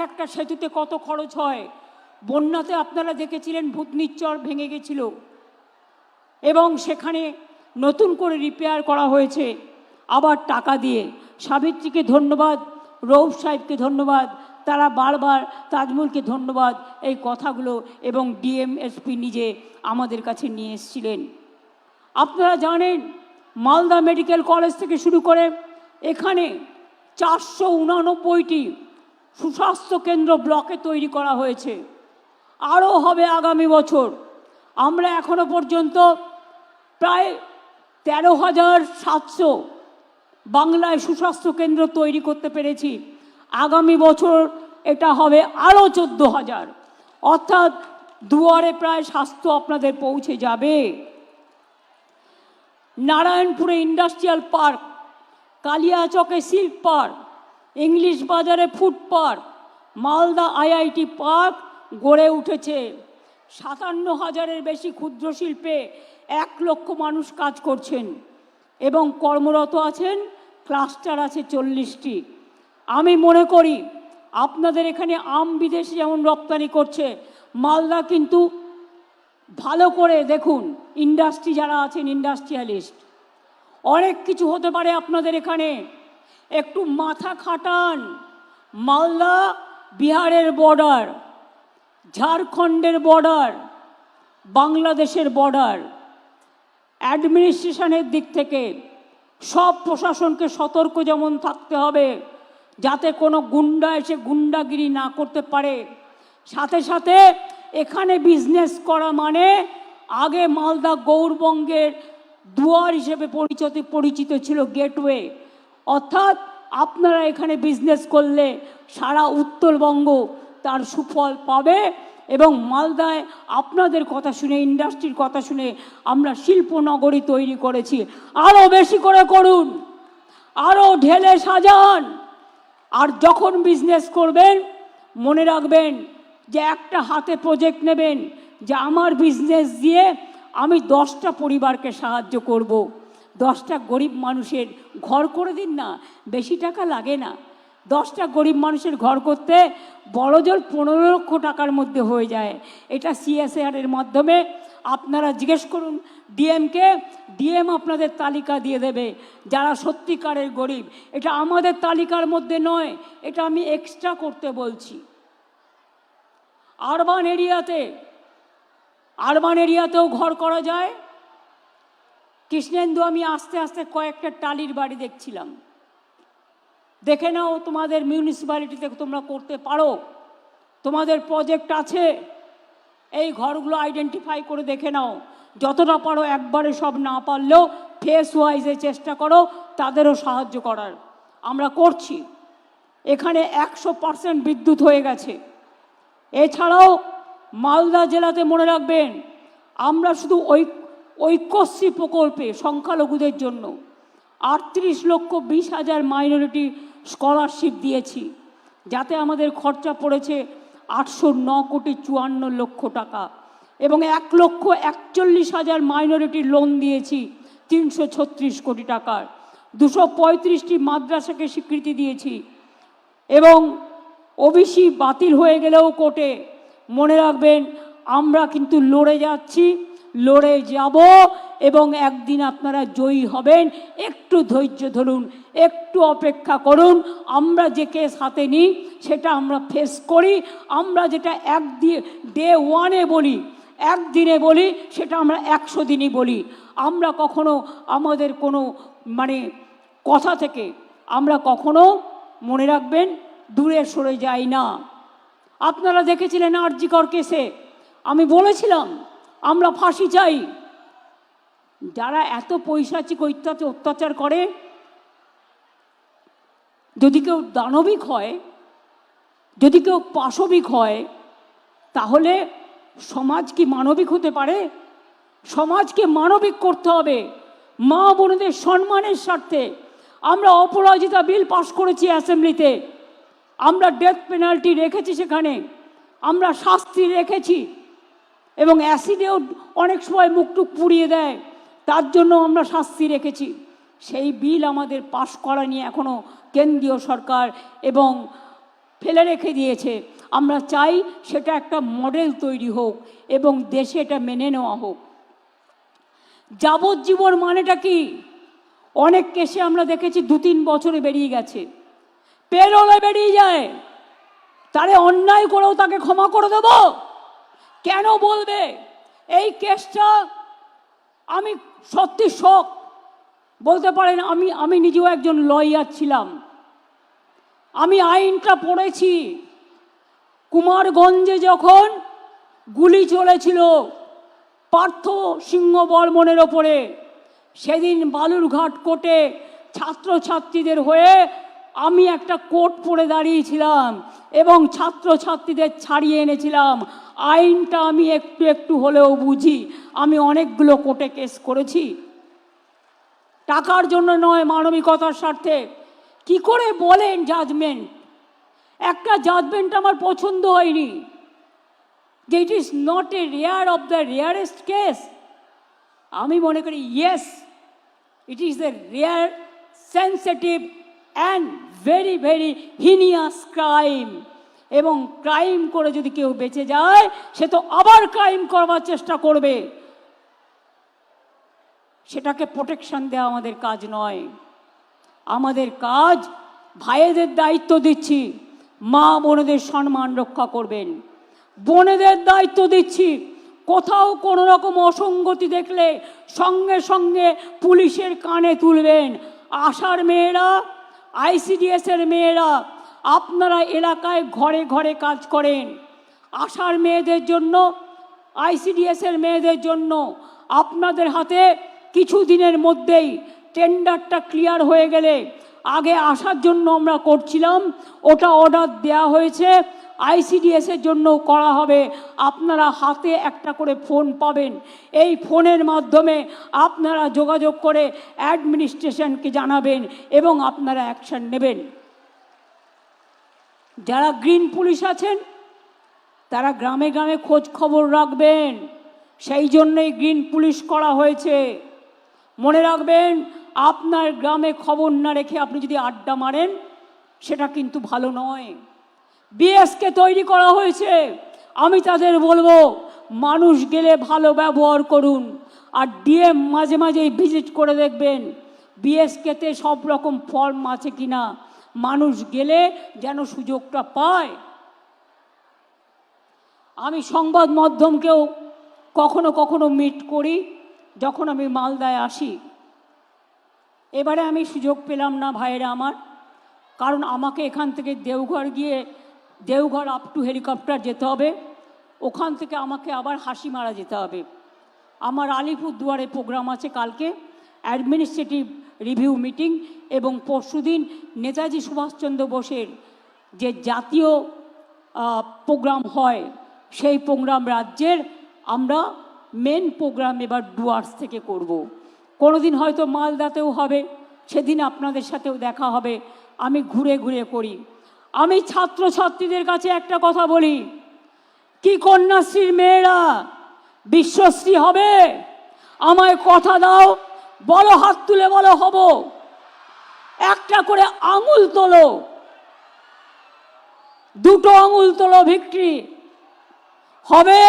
Speaker 12: একটা সেতুতে কত খরচ হয়? বন্যাতে আপনারা দেখেছিলেন ভূতনিচর ভেঙে গেছিল এবং সেখানে নতুন করে রিপেয়ার করা হয়েছে আবার টাকা দিয়ে। সাবিত্রীকে ধন্যবাদ, রৌফ সাহেবকে ধন্যবাদ, তারা বারবার তাজমুলকে ধন্যবাদ এই কথাগুলো, এবং ডিএমএসপি নিজে আমাদের কাছে নিয়ে এসেছিলেন। আপনারা জানেন মালদা মেডিকেল কলেজ থেকে শুরু করে এখানে 489টি সুস্বাস্থ্য কেন্দ্র ব্লকে তৈরি করা হয়েছে। আরও হবে আগামী বছর। আমরা এখনো পর্যন্ত প্রায় 13,700 বাংলায় সুস্বাস্থ্য কেন্দ্র তৈরি করতে পেরেছি। আগামী বছর এটা হবে আরও 14,000, অর্থাৎ দুয়ারে প্রায় স্বাস্থ্য আপনাদের পৌঁছে যাবে। নারায়ণপুরে ইন্ডাস্ট্রিয়াল পার্ক, কালিয়াচকে সিল্ক পার্ক, ইংলিশ বাজারে food park, Malda IIT park গড়ে উঠেছে। 57,000-এর বেশি ক্ষুদ্র শিল্পে 1 লক্ষ মানুষ কাজ করছেন এবং কর্মরত আছেন। ক্লাস্টার আছে 40টি। আমি মনে করি আপনাদের এখানে আম বিদেশে যেমন রপ্তানি করছে, মালদা কিন্তু ভালো করে দেখুন, ইন্ডাস্ট্রি যারা আছেন ইন্ডাস্ট্রিয়ালিস্ট, অনেক কিছু হতে পারে আপনাদের এখানে। একটু মাথা খাটান। মালদা বিহারের বর্ডার, ঝাড়খণ্ডের বর্ডার, বাংলাদেশের বর্ডার। অ্যাডমিনিস্ট্রেশনের দিক থেকে সব প্রশাসনকে সতর্ক যেমন থাকতে হবে যাতে কোনো গুন্ডা এসে গুন্ডাগিরি না করতে পারে। সাথে সাথে এখানে বিজনেস করা মানে, আগে মালদা গৌরবঙ্গের দুয়ার হিসেবে পরিচিত ছিল, গেটওয়ে। অর্থাৎ আপনারা এখানে বিজনেস করলে সারা উত্তরবঙ্গ তার সুফল পাবে এবং মালদায় আপনাদের কথা শুনে, ইন্ডাস্ট্রির কথা শুনে আমরা শিল্পনগরী তৈরি করেছি। আরও বেশি করে করুন, আরও ঢেলে সাজান। আর যখন বিজনেস করবেন মনে রাখবেন যে একটা হাতে প্রজেক্ট নেবেন যে আমার বিজনেস দিয়ে আমি 10টা পরিবারকে সাহায্য করব। 10টা গরিব মানুষের ঘর করে দিন না, বেশি টাকা লাগে না। 10টা গরিব মানুষের ঘর করতে বড়জোর 15 লক্ষ টাকার মধ্যে হয়ে যায়। এটা CSR-এর মাধ্যমে আপনারা জিজ্ঞেস করুন ডিএমকে, ডিএম আপনাদের তালিকা দিয়ে দেবে যারা সত্যিকারের গরিব। এটা আমাদের তালিকার মধ্যে নয়, এটা আমি এক্সট্রা করতে বলছি। আরবান এরিয়াতেও ঘর করা যায়। কৃষ্ণেন্দু, আমি আস্তে আস্তে কয়েকটা টালির বাড়ি দেখছিলাম, দেখে নাও তোমাদের মিউনিসিপ্যালিটিতে তোমরা করতে পারো, তোমাদের প্রজেক্ট আছে। এই ঘরগুলো আইডেন্টিফাই করে দেখে নাও, যতটা পারো একবারে সব না পারলেও ফেস ওয়াইজে চেষ্টা করো তাদেরও সাহায্য করার। আমরা করছি। এখানে 100% বিদ্যুৎ হয়ে গেছে। এছাড়াও মালদা জেলাতে মনে রাখবেন আমরা শুধু ঐক্যশ্রী প্রকল্পে সংখ্যালঘুদের জন্য 38,20,000 মাইনরিটি স্কলারশিপ দিয়েছি, যাতে আমাদের খরচা পড়েছে 809,54,00,000 টাকা, এবং 1,41,000 মাইনরিটি লোন দিয়েছি 336 কোটি টাকার। 235টি মাদ্রাসাকে স্বীকৃতি দিয়েছি, এবং ওবিসি বাতিল হয়ে গেলেও কোর্টে মনে রাখবেন আমরা কিন্তু লড়ে যাচ্ছি, লড়ে যাব, এবং একদিন আপনারা জয়ী হবেন। একটু ধৈর্য ধরুন, একটু অপেক্ষা করুন। আমরা যে কেস হাতে নিই সেটা আমরা ফেস করি। আমরা যেটা ডে ওয়ানে বলি, একদিনে বলি, সেটা আমরা 100 দিনই বলি। আমরা কখনো আমাদের কোনো কথা থেকে আমরা কখনো মনে রাখবেন দূরে সরে যাই না। আপনারা দেখেছিলেন আরজিকর কেসে আমি বলেছিলাম আমরা ফাঁসি চাই। যারা এত পৈশাচিক অত্যাচার করে, যদি কেউ দানবিক হয়, যদি কেউ পাশবিক হয়, তাহলে সমাজ কি মানবিক হতে পারে? সমাজকে মানবিক করতে হবে। মা বোনদের সম্মানের স্বার্থে আমরা অপরাজিতা বিল পাশ করেছি অ্যাসেম্বলিতে। আমরা ডেথ পেনাল্টি রেখেছি, সেখানে আমরা শাস্তি রেখেছি, এবং অ্যাসিডেও অনেক সময় মুখটুক পুড়িয়ে দেয়, তার জন্য আমরা শাস্তি রেখেছি। সেই বিল আমাদের পাশ করা নিয়ে এখনও কেন্দ্রীয় সরকার এবং ফেলে রেখে দিয়েছে। আমরা চাই সেটা একটা মডেল তৈরি হোক এবং দেশে এটা মেনে নেওয়া হোক। যাবজ্জীবন মানেটা কি? অনেক কেসে আমরা দেখেছি 2-3 বছরে বেরিয়ে গেছে, পেরোলে বেরিয়ে যায়। তারে অন্যায় করেও তাকে ক্ষমা করে দেব? কেন বলবে? এই কেসটা আমি সত্যি শক, বলতে পারেন আমি নিজেও একজন লয়ার ছিলাম, আমি আইনটা পড়েছি। কুমারগঞ্জে যখন গুলি চলেছিল পার্থ সিংহ বর্মনের ওপরে, সেদিন বালুরঘাট কোর্টে ছাত্রছাত্রীদের হয়ে আমি একটা কোর্ট পড়ে দাঁড়িয়েছিলাম এবং ছাত্রছাত্রীদের ছাড়িয়ে এনেছিলাম। আইনটা আমি একটু একটু হলেও বুঝি। আমি অনেকগুলো কোর্টে কেস করেছি, টাকার জন্য নয়, মানবিকতার স্বার্থে। কি করে বলেন জাজমেন্ট? একটা জাজমেন্ট আমার পছন্দ হয়নি, যে it is not a rare of the rarest case. আমি মনে করি yes, it is a rare, sensitive and very very heinous crime. এবং ক্রাইম করে যদি কেউ বেঁচে যায়, সে তো আবার ক্রাইম করবার চেষ্টা করবে। সেটাকে প্রোটেকশন দেওয়া আমাদের কাজ নয়। আমাদের কাজ, ভাইদের দায়িত্ব দিচ্ছি, মা বোনেদের সম্মান রক্ষা করবেন। বোনেদের দায়িত্ব দিচ্ছি, কোথাও কোনো রকম অসঙ্গতি দেখলে সঙ্গে সঙ্গে পুলিশের কানে তুলবেন। আশার মেয়েরা, আইসিডিএসের মেয়েরা, আপনারা এলাকায় ঘরে ঘরে কাজ করেন। আশার মেয়েদের জন্য, আইসিডিএসের মেয়েদের জন্য আপনাদের হাতে কিছু দিনের মধ্যেই টেন্ডারটা ক্লিয়ার হয়ে গেলে, আগে আসার জন্য আমরা করছিলাম, ওটা অর্ডার দেওয়া হয়েছে, আইসিডিএসের জন্য করা হবে। আপনারা হাতে একটা করে ফোন পাবেন, এই ফোনের মাধ্যমে আপনারা যোগাযোগ করে অ্যাডমিনিস্ট্রেশনকে জানাবেন এবং আপনারা অ্যাকশন নেবেন। যারা গ্রিন পুলিশ আছেন তারা গ্রামে গ্রামে খোঁজ খবর রাখবেন, সেই জন্যই গ্রিন পুলিশ করা হয়েছে। মনে রাখবেন, আপনার গ্রামে খবর না রেখে আপনি যদি আড্ডা মারেন, সেটা কিন্তু ভালো নয়। বিএসকে তৈরি করা হয়েছে, আমি তাদের বলবো মানুষ গেলে ভালো ব্যবহার করুন, আর ডিএম মাঝে মাঝেই ভিজিট করে দেখবেন বিএসকেতে সব রকম ফর্ম আছে কিনা, মানুষ গেলে যেন সুযোগটা পায়। আমি সংবাদ মাধ্যমকেও কখনো কখনো মিট করি যখন আমি মালদায় আসি। এবারে আমি সুযোগ পেলাম না ভাইয়েরা আমার, কারণ আমাকে এখান থেকে দেওঘর গিয়ে, দেওঘর আপ টু হেলিকপ্টার যেতে হবে, ওখান থেকে আমাকে আবার হাসিমারা যেতে হবে। আমার আলিপুরদুয়ারে প্রোগ্রাম আছে কালকে, অ্যাডমিনিস্ট্রেটিভ রিভিউ মিটিং এবং পরশুদিন নেতাজি সুভাষচন্দ্র বোসের যে জাতীয় প্রোগ্রাম হয় সেই প্রোগ্রাম রাজ্যের আমরা মেন প্রোগ্রাম এবার ডুয়ার্স থেকে করব। কোনোদিন হয়তো মালদাতেও হবে, সেদিন আপনাদের সাথেও দেখা হবে। আমি ঘুরে ঘুরে করি। আমি ছাত্রছাত্রীদের কাছে একটা কথা বলি, কি কন্যাশ্রীর মেয়েরা বিশ্বশ্রী হবে? আমায় কথা দাও, বলো, হাত তুলে বলো হব। একটা করে আঙুল তোলো, দুটো আঙুল তোলো, ভিক্টরি হবে,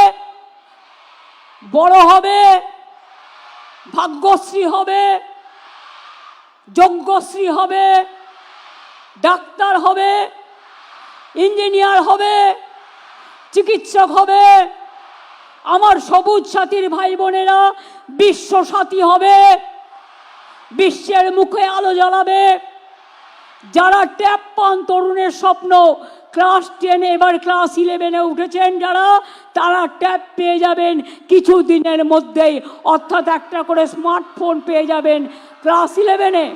Speaker 12: বড় হবে, ভাগ্যশ্রী হবে, যজ্ঞশ্রী হবে, ডাক্তার হবে, ইঞ্জিনিয়ার হবে, চিকিৎসক হবে। আমার সবুজ সাথীর ভাই বোনেরা বিশ্ব সাথী হবে, বিশ্বের মুখে আলো জ্বালাবে। যারা ট্যাপ পান তরুণের স্বপ্ন, ক্লাস 10 এবার ক্লাস 11-এ উঠেছেন যারা, তারা ট্যাব পেয়ে যাবেন কিছু দিনের মধ্যেই, অর্থাৎ একটা করে স্মার্টফোন পেয়ে যাবেন ক্লাস 11-এ।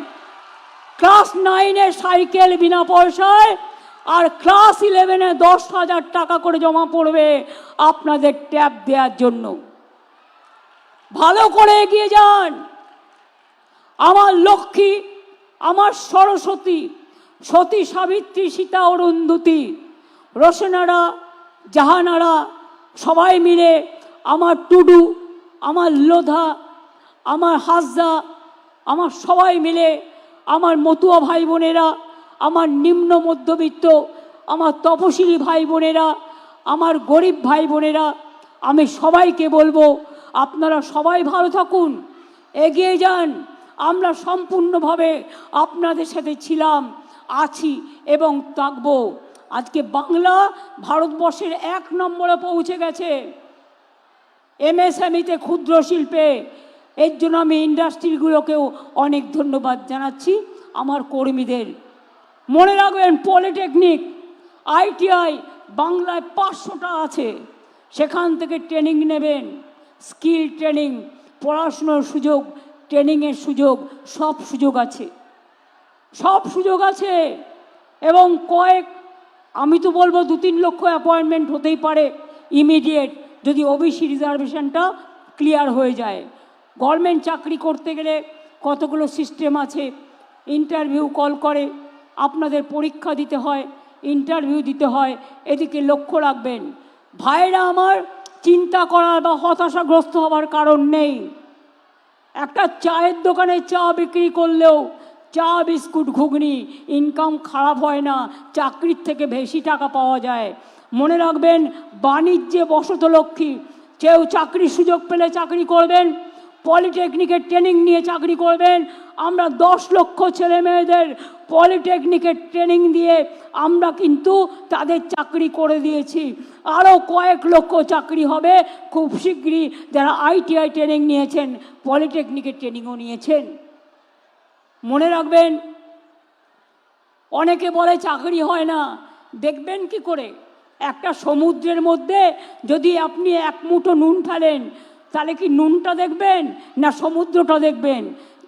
Speaker 12: ক্লাস 9-এ সাইকেল বিনা পয়সায়, আর ক্লাস 11-এ 10,000 টাকা করে জমা পড়বে আপনাদের ট্যাব দেওয়ার জন্য। ভালো করে এগিয়ে যান। আমার লক্ষ্মী, আমার সরস্বতী, সতী, সাবিত্রী, সীতা, অরুন্ধতী, রোশনারা, জাহানারা সবাই মিলে, আমার টুডু, আমার লোধা, আমার হাসদা, আমার সবাই মিলে, আমার মতুয়া ভাই বোনেরা, আমার নিম্ন মধ্যবিত্ত, আমার তপশিলি ভাই বোনেরা, আমার গরিব ভাই বোনেরা, আমি সবাইকে বলবো আপনারা সবাই ভালো থাকুন, এগিয়ে যান। আমরা সম্পূর্ণভাবে আপনাদের সাথে ছিলাম, আছি এবং থাকব। আজকে বাংলা ভারতবর্ষের 1 নম্বরে পৌঁছে গেছে এমএসএমইতে, ক্ষুদ্র শিল্পে। এর জন্য আমি ইন্ডাস্ট্রিগুলোকেও অনেক ধন্যবাদ জানাচ্ছি, আমার কর্মীদের। মনে রাখবেন, পলিটেকনিক, আইটিআই বাংলায় 500টা আছে, সেখান থেকে ট্রেনিং নেবেন, স্কিল ট্রেনিং, পড়াশুনোর সুযোগ, ট্রেনিংয়ের সুযোগ, সব সুযোগ আছে, সব সুযোগ আছে। এবং আমি তো বলবো 2-3 লক্ষ অ্যাপয়েন্টমেন্ট হতেই পারে ইমিডিয়েট, যদি ওবিসি রিজার্ভেশনটা ক্লিয়ার হয়ে যায়। গভর্নমেন্ট চাকরি করতে গেলে কতগুলো সিস্টেম আছে, ইন্টারভিউ কল করে, আপনাদের পরীক্ষা দিতে হয়, ইন্টারভিউ দিতে হয়, এদিকে লক্ষ্য রাখবেন। ভাইরা আমার, চিন্তা করার বা হতাশাগ্রস্ত হওয়ার কারণ নেই। একটা চায়ের দোকানে চা বিক্রি করলেও চা, বিস্কুট, ঘুগনি ইনকাম খারাপ হয় না, চাকরির থেকে বেশি টাকা পাওয়া যায়। মনে রাখবেন, বাণিজ্যে বসতলক্ষ্মী, কেউ চাকরির সুযোগ পেলে চাকরি করবেন, পলিটেকনিকের ট্রেনিং নিয়ে চাকরি করবেন। আমরা 10 লক্ষ ছেলে মেয়েদের পলিটেকনিকের ট্রেনিং দিয়ে আমরা কিন্তু তাদের চাকরি করে দিয়েছি। আরও কয়েক লক্ষ চাকরি হবে খুব শীঘ্রই, যারা আইটিআই ট্রেনিং নিয়েছেন, পলিটেকনিকের ট্রেনিংও নিয়েছেন। মনে রাখবেন, অনেকে বলে চাকরি হয় না, দেখবেন কি করে? একটা সমুদ্রের মধ্যে যদি আপনি 1 মুঠো নুন ফেলেন, তাহলে কি নুনটা দেখবেন না সমুদ্রটা দেখবেন?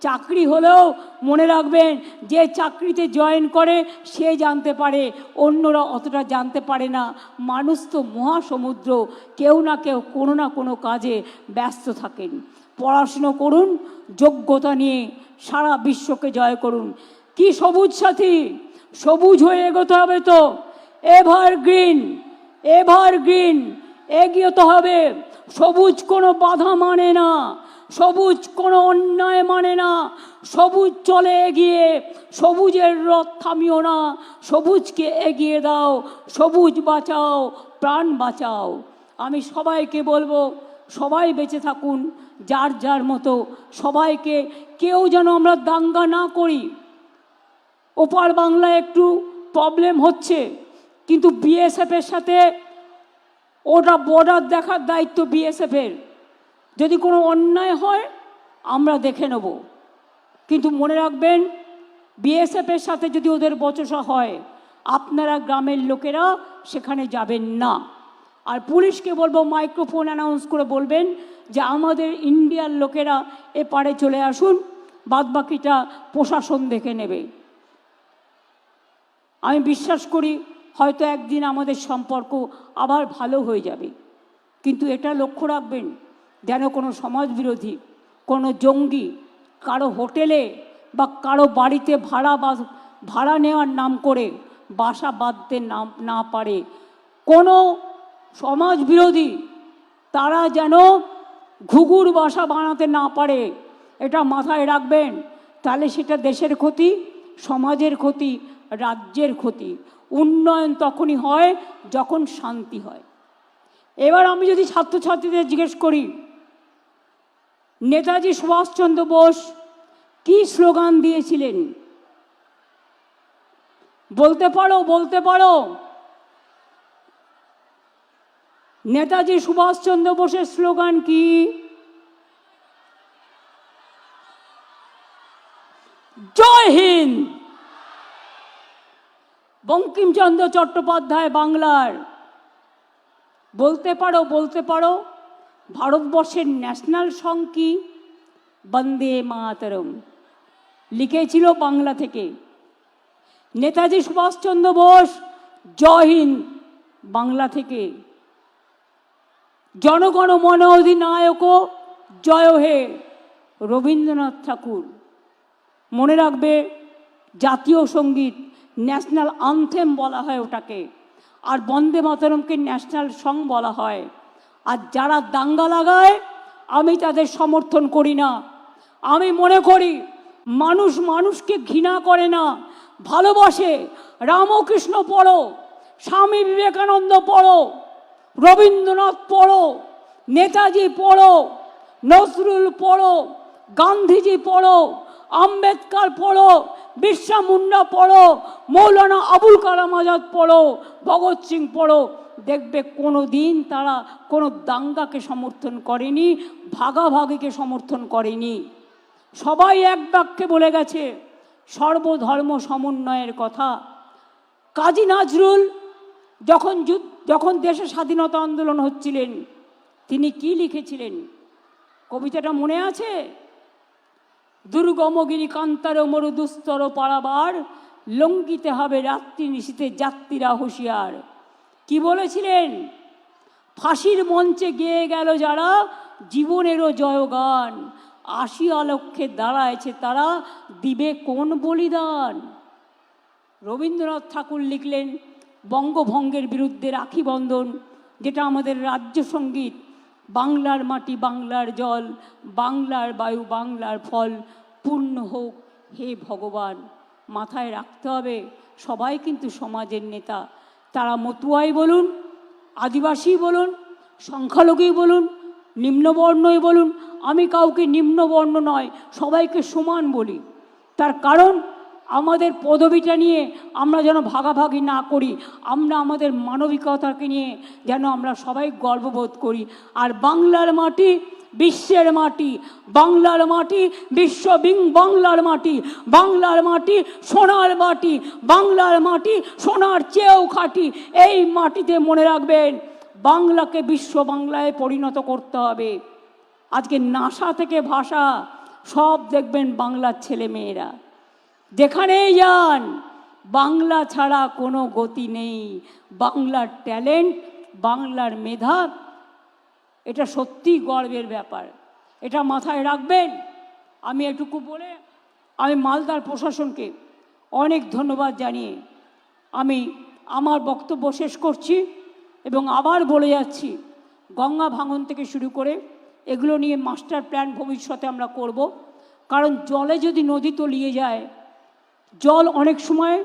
Speaker 12: চাকরি হলেও মনে রাখবেন, যে চাকরিতে জয়েন করে সে জানতে পারে, অন্যরা অতটা জানতে পারে না। মানুষ তো মহাসমুদ্র, কেউ না কেউ কোনো না কোনো কাজে ব্যস্ত থাকেন। পড়াশুনো করুন, যোগ্যতা নিয়ে সারা বিশ্বকে জয় করুন। কি সবুজ সাথী, সবুজ হয়ে এগোতে হবে তো, এভারগ্রিন, এভারগ্রিন এগিয়ে হবে। সবুজ কোনো বাধা মানে না, সবুজ কোনো অন্যায় মানে না, সবুজ চলে এগিয়ে, সবুজের রথ থামিও না, সবুজকে এগিয়ে দাও, সবুজ বাঁচাও, প্রাণ বাঁচাও। আমি সবাইকে বলবো, সবাই বেঁচে থাকুন যার যার মতো, সবাইকে, কেউ যেন আমরা দাঙ্গা না করি। ওপার বাংলায় একটু প্রবলেম হচ্ছে, কিন্তু বিএসএফের সাথে ওটা বর্ডার দেখার দায়িত্ব বিএসএফের। যদি কোনো অন্যায় হয় আমরা দেখে নেব, কিন্তু মনে রাখবেন, বিএসএফের সাথে যদি ওদের বচসা হয়, আপনারা গ্রামের লোকেরা সেখানে যাবেন না। আর পুলিশকে বলবো, মাইক্রোফোন অ্যানাউন্স করে বলবেন যে আমাদের ইন্ডিয়ার লোকেরা এপারে চলে আসুন, বাদবাকিটা প্রশাসন দেখে নেবে। আমি বিশ্বাস করি হয়তো একদিন আমাদের সম্পর্ক আবার ভালো হয়ে যাবে, কিন্তু এটা লক্ষ্য রাখবেন যেন কোনো সমাজবিরোধী, কোনো জঙ্গি কারো হোটেলে বা কারো বাড়িতে ভাড়া নেওয়ার নাম করে বাসা বাঁধতে না পারে। কোনো সমাজবিরোধী তারা যেন ঘুঘুর বাসা বানাতে না পারে, এটা মাথায় রাখবেন। তাহলে সেটা দেশের ক্ষতি, সমাজের ক্ষতি, রাজ্যের ক্ষতি। উন্নয়ন তখনই হয় যখন শান্তি হয়। এবার আমি যদি ছাত্রছাত্রীদের জিজ্ঞেস করি, নেতাজি সুভাষচন্দ্র বোস কি স্লোগান দিয়েছিলেন? বলতে পারো? নেতাজি সুভাষচন্দ্র বোসের স্লোগান কি? জয় হিন্দ। বঙ্কিমচন্দ্র চট্টোপাধ্যায় বাংলার। বলতে পারো? ভারতবর্ষের ন্যাশনাল সং কি? বন্দে মাতরম। লিখেছিল বাংলা থেকে। নেতাজি সুভাষচন্দ্র বোস জয় হিন্দ বাংলা থেকে। জনগণ মন অধিনায়ক জয় হে রবীন্দ্রনাথ ঠাকুর। মনে রাখবে, জাতীয় সঙ্গীত ন্যাশনাল আনথেম বলা হয় ওটাকে, আর বন্দে মাতরমকে ন্যাশনাল সং বলা হয়। আর যারা দাঙ্গা লাগায় আমি তাদের সমর্থন করি না। আমি মনে করি মানুষ মানুষকে ঘৃণা করে না, ভালোবাসে। রামকৃষ্ণ পড়ো, স্বামী বিবেকানন্দ পড়ো, রবীন্দ্রনাথ পড়ো, নেতাজি পড়ো, নজরুল পড়ো, গান্ধীজি পড়ো, আম্বেদকর পড়ো, বিরসা মুন্ডা পড়ো, মৌলানা আবুল কালাম আজাদ পড়ো, ভগৎ সিং পড়ো। দেখবে কোনো দিন তারা কোনো দাঙ্গাকে সমর্থন করেনি, ভাগাভাগিকে সমর্থন করেনি। সবাই এক বাক্যে বলে গেছে সর্বধর্ম সমন্বয়ের কথা। কাজী নজরুল যখন দেশে স্বাধীনতা আন্দোলন হচ্ছিলেন, তিনি কি লিখেছিলেন? কবিতাটা মনে আছে? দুর্গমগিরি কান্তার মরু দুস্তর পারাবার, লঙ্ঘিতে হবে রাত্রি নিশীতে যাত্রীরা হুঁশিয়ার। কি বলেছিলেন? ফাঁসির মঞ্চে গেয়ে গেল যারা জীবনেরও জয়গান, আসিয়া লক্ষ্যে দাঁড়ায়ছে তারা দিবে কোন বলিদান। রবীন্দ্রনাথ ঠাকুর লিখলেন বঙ্গভঙ্গের বিরুদ্ধে রাখি বন্ধন, যেটা আমাদের রাজ্য সঙ্গীত। বাংলার মাটি বাংলার জল, বাংলার বায়ু বাংলার ফল, পূর্ণ হোক হে ভগবান। মাথায় রাখতে হবে সবাই কিন্তু সমাজের নেতা। তারা মতুয়াই বলুন, আদিবাসী বলুন, সংখ্যালঘুই বলুন, নিম্নবর্ণই বলুন। আমি কাউকে নিম্নবর্ণ নয়, সবাইকে সমান বলি। তার কারণ আমাদের পদবিটা নিয়ে আমরা যেন ভাগাভাগি না করি, আমরা আমাদের মানবিকতাকে নিয়ে যেন আমরা সবাই গর্ববোধ করি। আর বাংলার মাটি বিশ্বের মাটি, বাংলার মাটি বাংলার মাটি, বাংলার মাটি সোনার মাটি, বাংলার মাটি সোনার চেয়েও খাঁটি। এই মাটিতে মনে রাখবেন বাংলাকে বিশ্ব বাংলায় পরিণত করতে হবে। আজকে নাসা থেকে ভাষা সব দেখবেন বাংলার ছেলে মেয়েরা। যেখানেই যান বাংলা ছাড়া কোনো গতি নেই। বাংলার ট্যালেন্ট, বাংলার মেধা, এটা সত্যি গর্বের ব্যাপার, এটা মাথায় রাখবেন। আমি এটুকু বলে আমি মালদার প্রশাসনকে অনেক ধন্যবাদ জানিয়ে আমি আমার বক্তব্য শেষ করছি এবং আবার বলে যাচ্ছি, গঙ্গা ভাঙন থেকে শুরু করে এগুলো নিয়ে মাস্টার প্ল্যান ভবিষ্যতে আমরা করব। কারণ জলে যদি নদী তলিয়ে যায়, জল অনেক সময়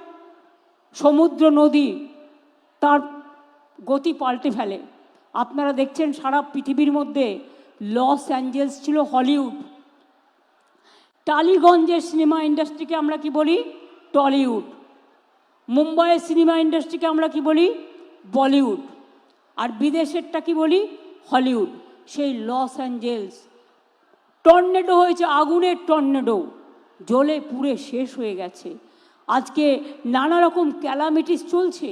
Speaker 12: সমুদ্র নদী তার গতি পাল্টে ফেলে। আপনারা দেখছেন সারা পৃথিবীর মধ্যে লস অ্যাঞ্জেলস ছিল হলিউড, টালিগঞ্জের সিনেমা ইন্ডাস্ট্রিকে আমরা কি বলি? টলিউড। মুম্বাইয়ের সিনেমা ইন্ডাস্ট্রিকে আমরা কি বলি? বলিউড। আর বিদেশেরটা কি বলি? হলিউড। সেই লস অ্যাঞ্জেলস টর্নেডো হয়েছে, আগুনের টর্নেডো, জ্বলে পুড়ে শেষ হয়ে গেছে। আজকে নানা রকম ক্যালামিটিস চলছে।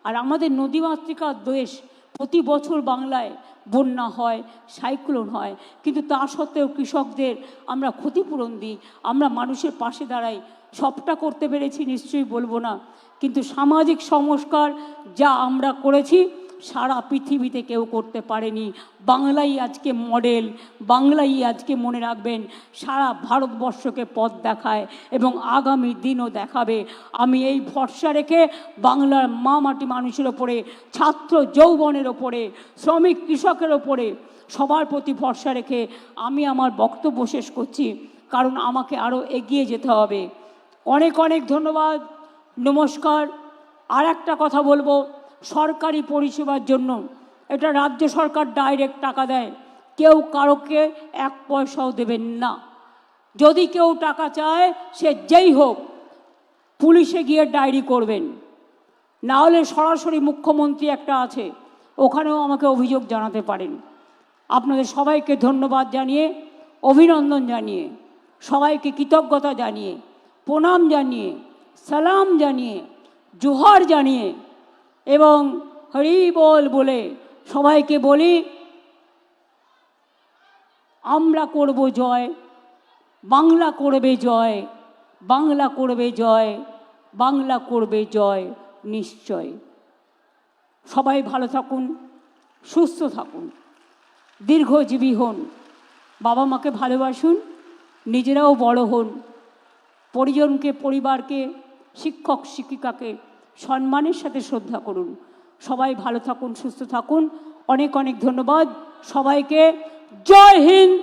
Speaker 12: আর আমাদের নদীমাতৃকার দেশ, প্রতি বছর বাংলায় বন্যা হয়, সাইক্লোন হয়, কিন্তু তা সত্ত্বেও কৃষকদের আমরা ক্ষতিপূরণ দিই, আমরা মানুষের পাশে দাঁড়াই। সবটা করতে পেরেছি নিশ্চয়ই বলবো না, কিন্তু সামাজিক সংস্কার যা আমরা করেছি সারা পৃথিবীতে কেউ করতে পারেনি। বাংলাই আজকে মডেল, বাংলাই আজকে মনে রাখবেন সারা ভারতবর্ষকে পথ দেখায় এবং আগামী দিনও দেখাবে। আমি এই ভরসা রেখে বাংলার মা মাটি মানুষের ওপরে, ছাত্র যৌবনের ওপরে, শ্রমিক কৃষকের ওপরে সবার প্রতি ভরসা রেখে আমি আমার বক্তব্য শেষ করছি, কারণ আমাকে আরও এগিয়ে যেতে হবে। অনেক অনেক ধন্যবাদ, নমস্কার। আর একটা কথা বলবো, সরকারি পরিষেবার জন্য এটা রাজ্য সরকার ডাইরেক্ট টাকা দেয়, কেউ কারোকে এক পয়সাও দেবেন না। যদি কেউ টাকা চায় সে যেই হোক পুলিশে গিয়ে ডায়েরি করবেন, না হলে সরাসরি মুখ্যমন্ত্রী একটা আছে, ওখানেও আমাকে অভিযোগ জানাতে পারেন। আপনাদের সবাইকে ধন্যবাদ জানিয়ে, অভিনন্দন জানিয়ে, সবাইকে কৃতজ্ঞতা জানিয়ে, প্রণাম জানিয়ে, সালাম জানিয়ে, জোহার জানিয়ে এবং হরি বল বলে সবাইকে বলি, আমরা করব জয়, বাংলা করবে জয়, বাংলা করবে জয়, বাংলা করবে জয় নিশ্চয়। সবাই ভালো থাকুন, সুস্থ থাকুন, দীর্ঘজীবী হন, বাবা মাকে ভালোবাসুন, নিজেরাও বড় হন, পরিজনকে, পরিবারকে, শিক্ষক শিক্ষিকাকে সম্মানের সাথে শ্রদ্ধা করুন। সবাই ভালো থাকুন, সুস্থ থাকুন। অনেক অনেক ধন্যবাদ সবাইকে। জয় হিন্দ,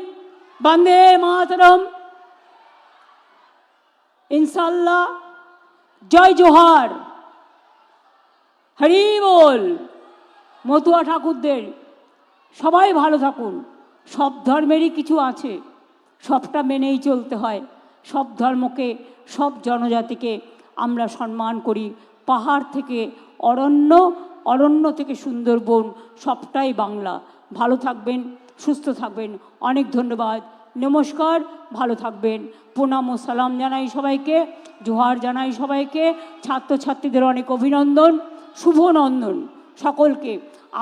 Speaker 12: বন্দে মাতরম, ইনশাল্লাহ, জয় জোহার, হরি বল। মতুয়া ঠাকুরদের সবাই ভালো থাকুন। সব ধর্মেরই কিছু আছে, সবটা মেনেই চলতে হয়। সব ধর্মকে, সব জনজাতিকে আমরা সম্মান করি। পাহাড় থেকে অরণ্য, অরণ্য থেকে সুন্দরবন, সবটাই বাংলা। ভালো থাকবেন, সুস্থ থাকবেন। অনেক ধন্যবাদ, নমস্কার, ভালো থাকবেন। প্রণাম ও সালাম জানাই সবাইকে, জোহার জানাই সবাইকে। ছাত্রছাত্রীদের অনেক অভিনন্দন, শুভনন্দন সকলকে।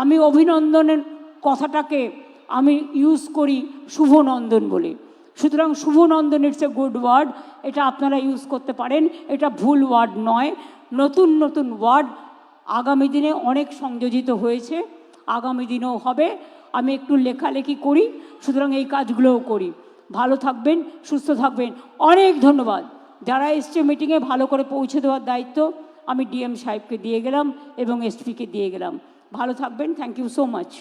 Speaker 12: আমি অভিনন্দনের কথাটাকে আমি ইউজ করি শুভনন্দন বলে, সুতরাং শুভনন্দন ইটস এ গুড ওয়ার্ড, এটা আপনারা ইউজ করতে পারেন, এটা ভুল ওয়ার্ড নয়। নতুন নতুন ওয়ার্ড আগামী দিনে অনেক সংযোজিত হয়েছে, আগামী দিনেও হবে। আমি একটু লেখালেখি করি, সুতরাং এই কাজগুলোও করি। ভালো থাকবেন, সুস্থ থাকবেন। অনেক ধন্যবাদ। যারা এসছে মিটিংয়ে ভালো করে পৌঁছে দেওয়ার দায়িত্ব আমি ডিএম সাহেবকে দিয়ে গেলাম এবং এসপিকে দিয়ে গেলাম। ভালো থাকবেন, থ্যাংক ইউ সো মাচ।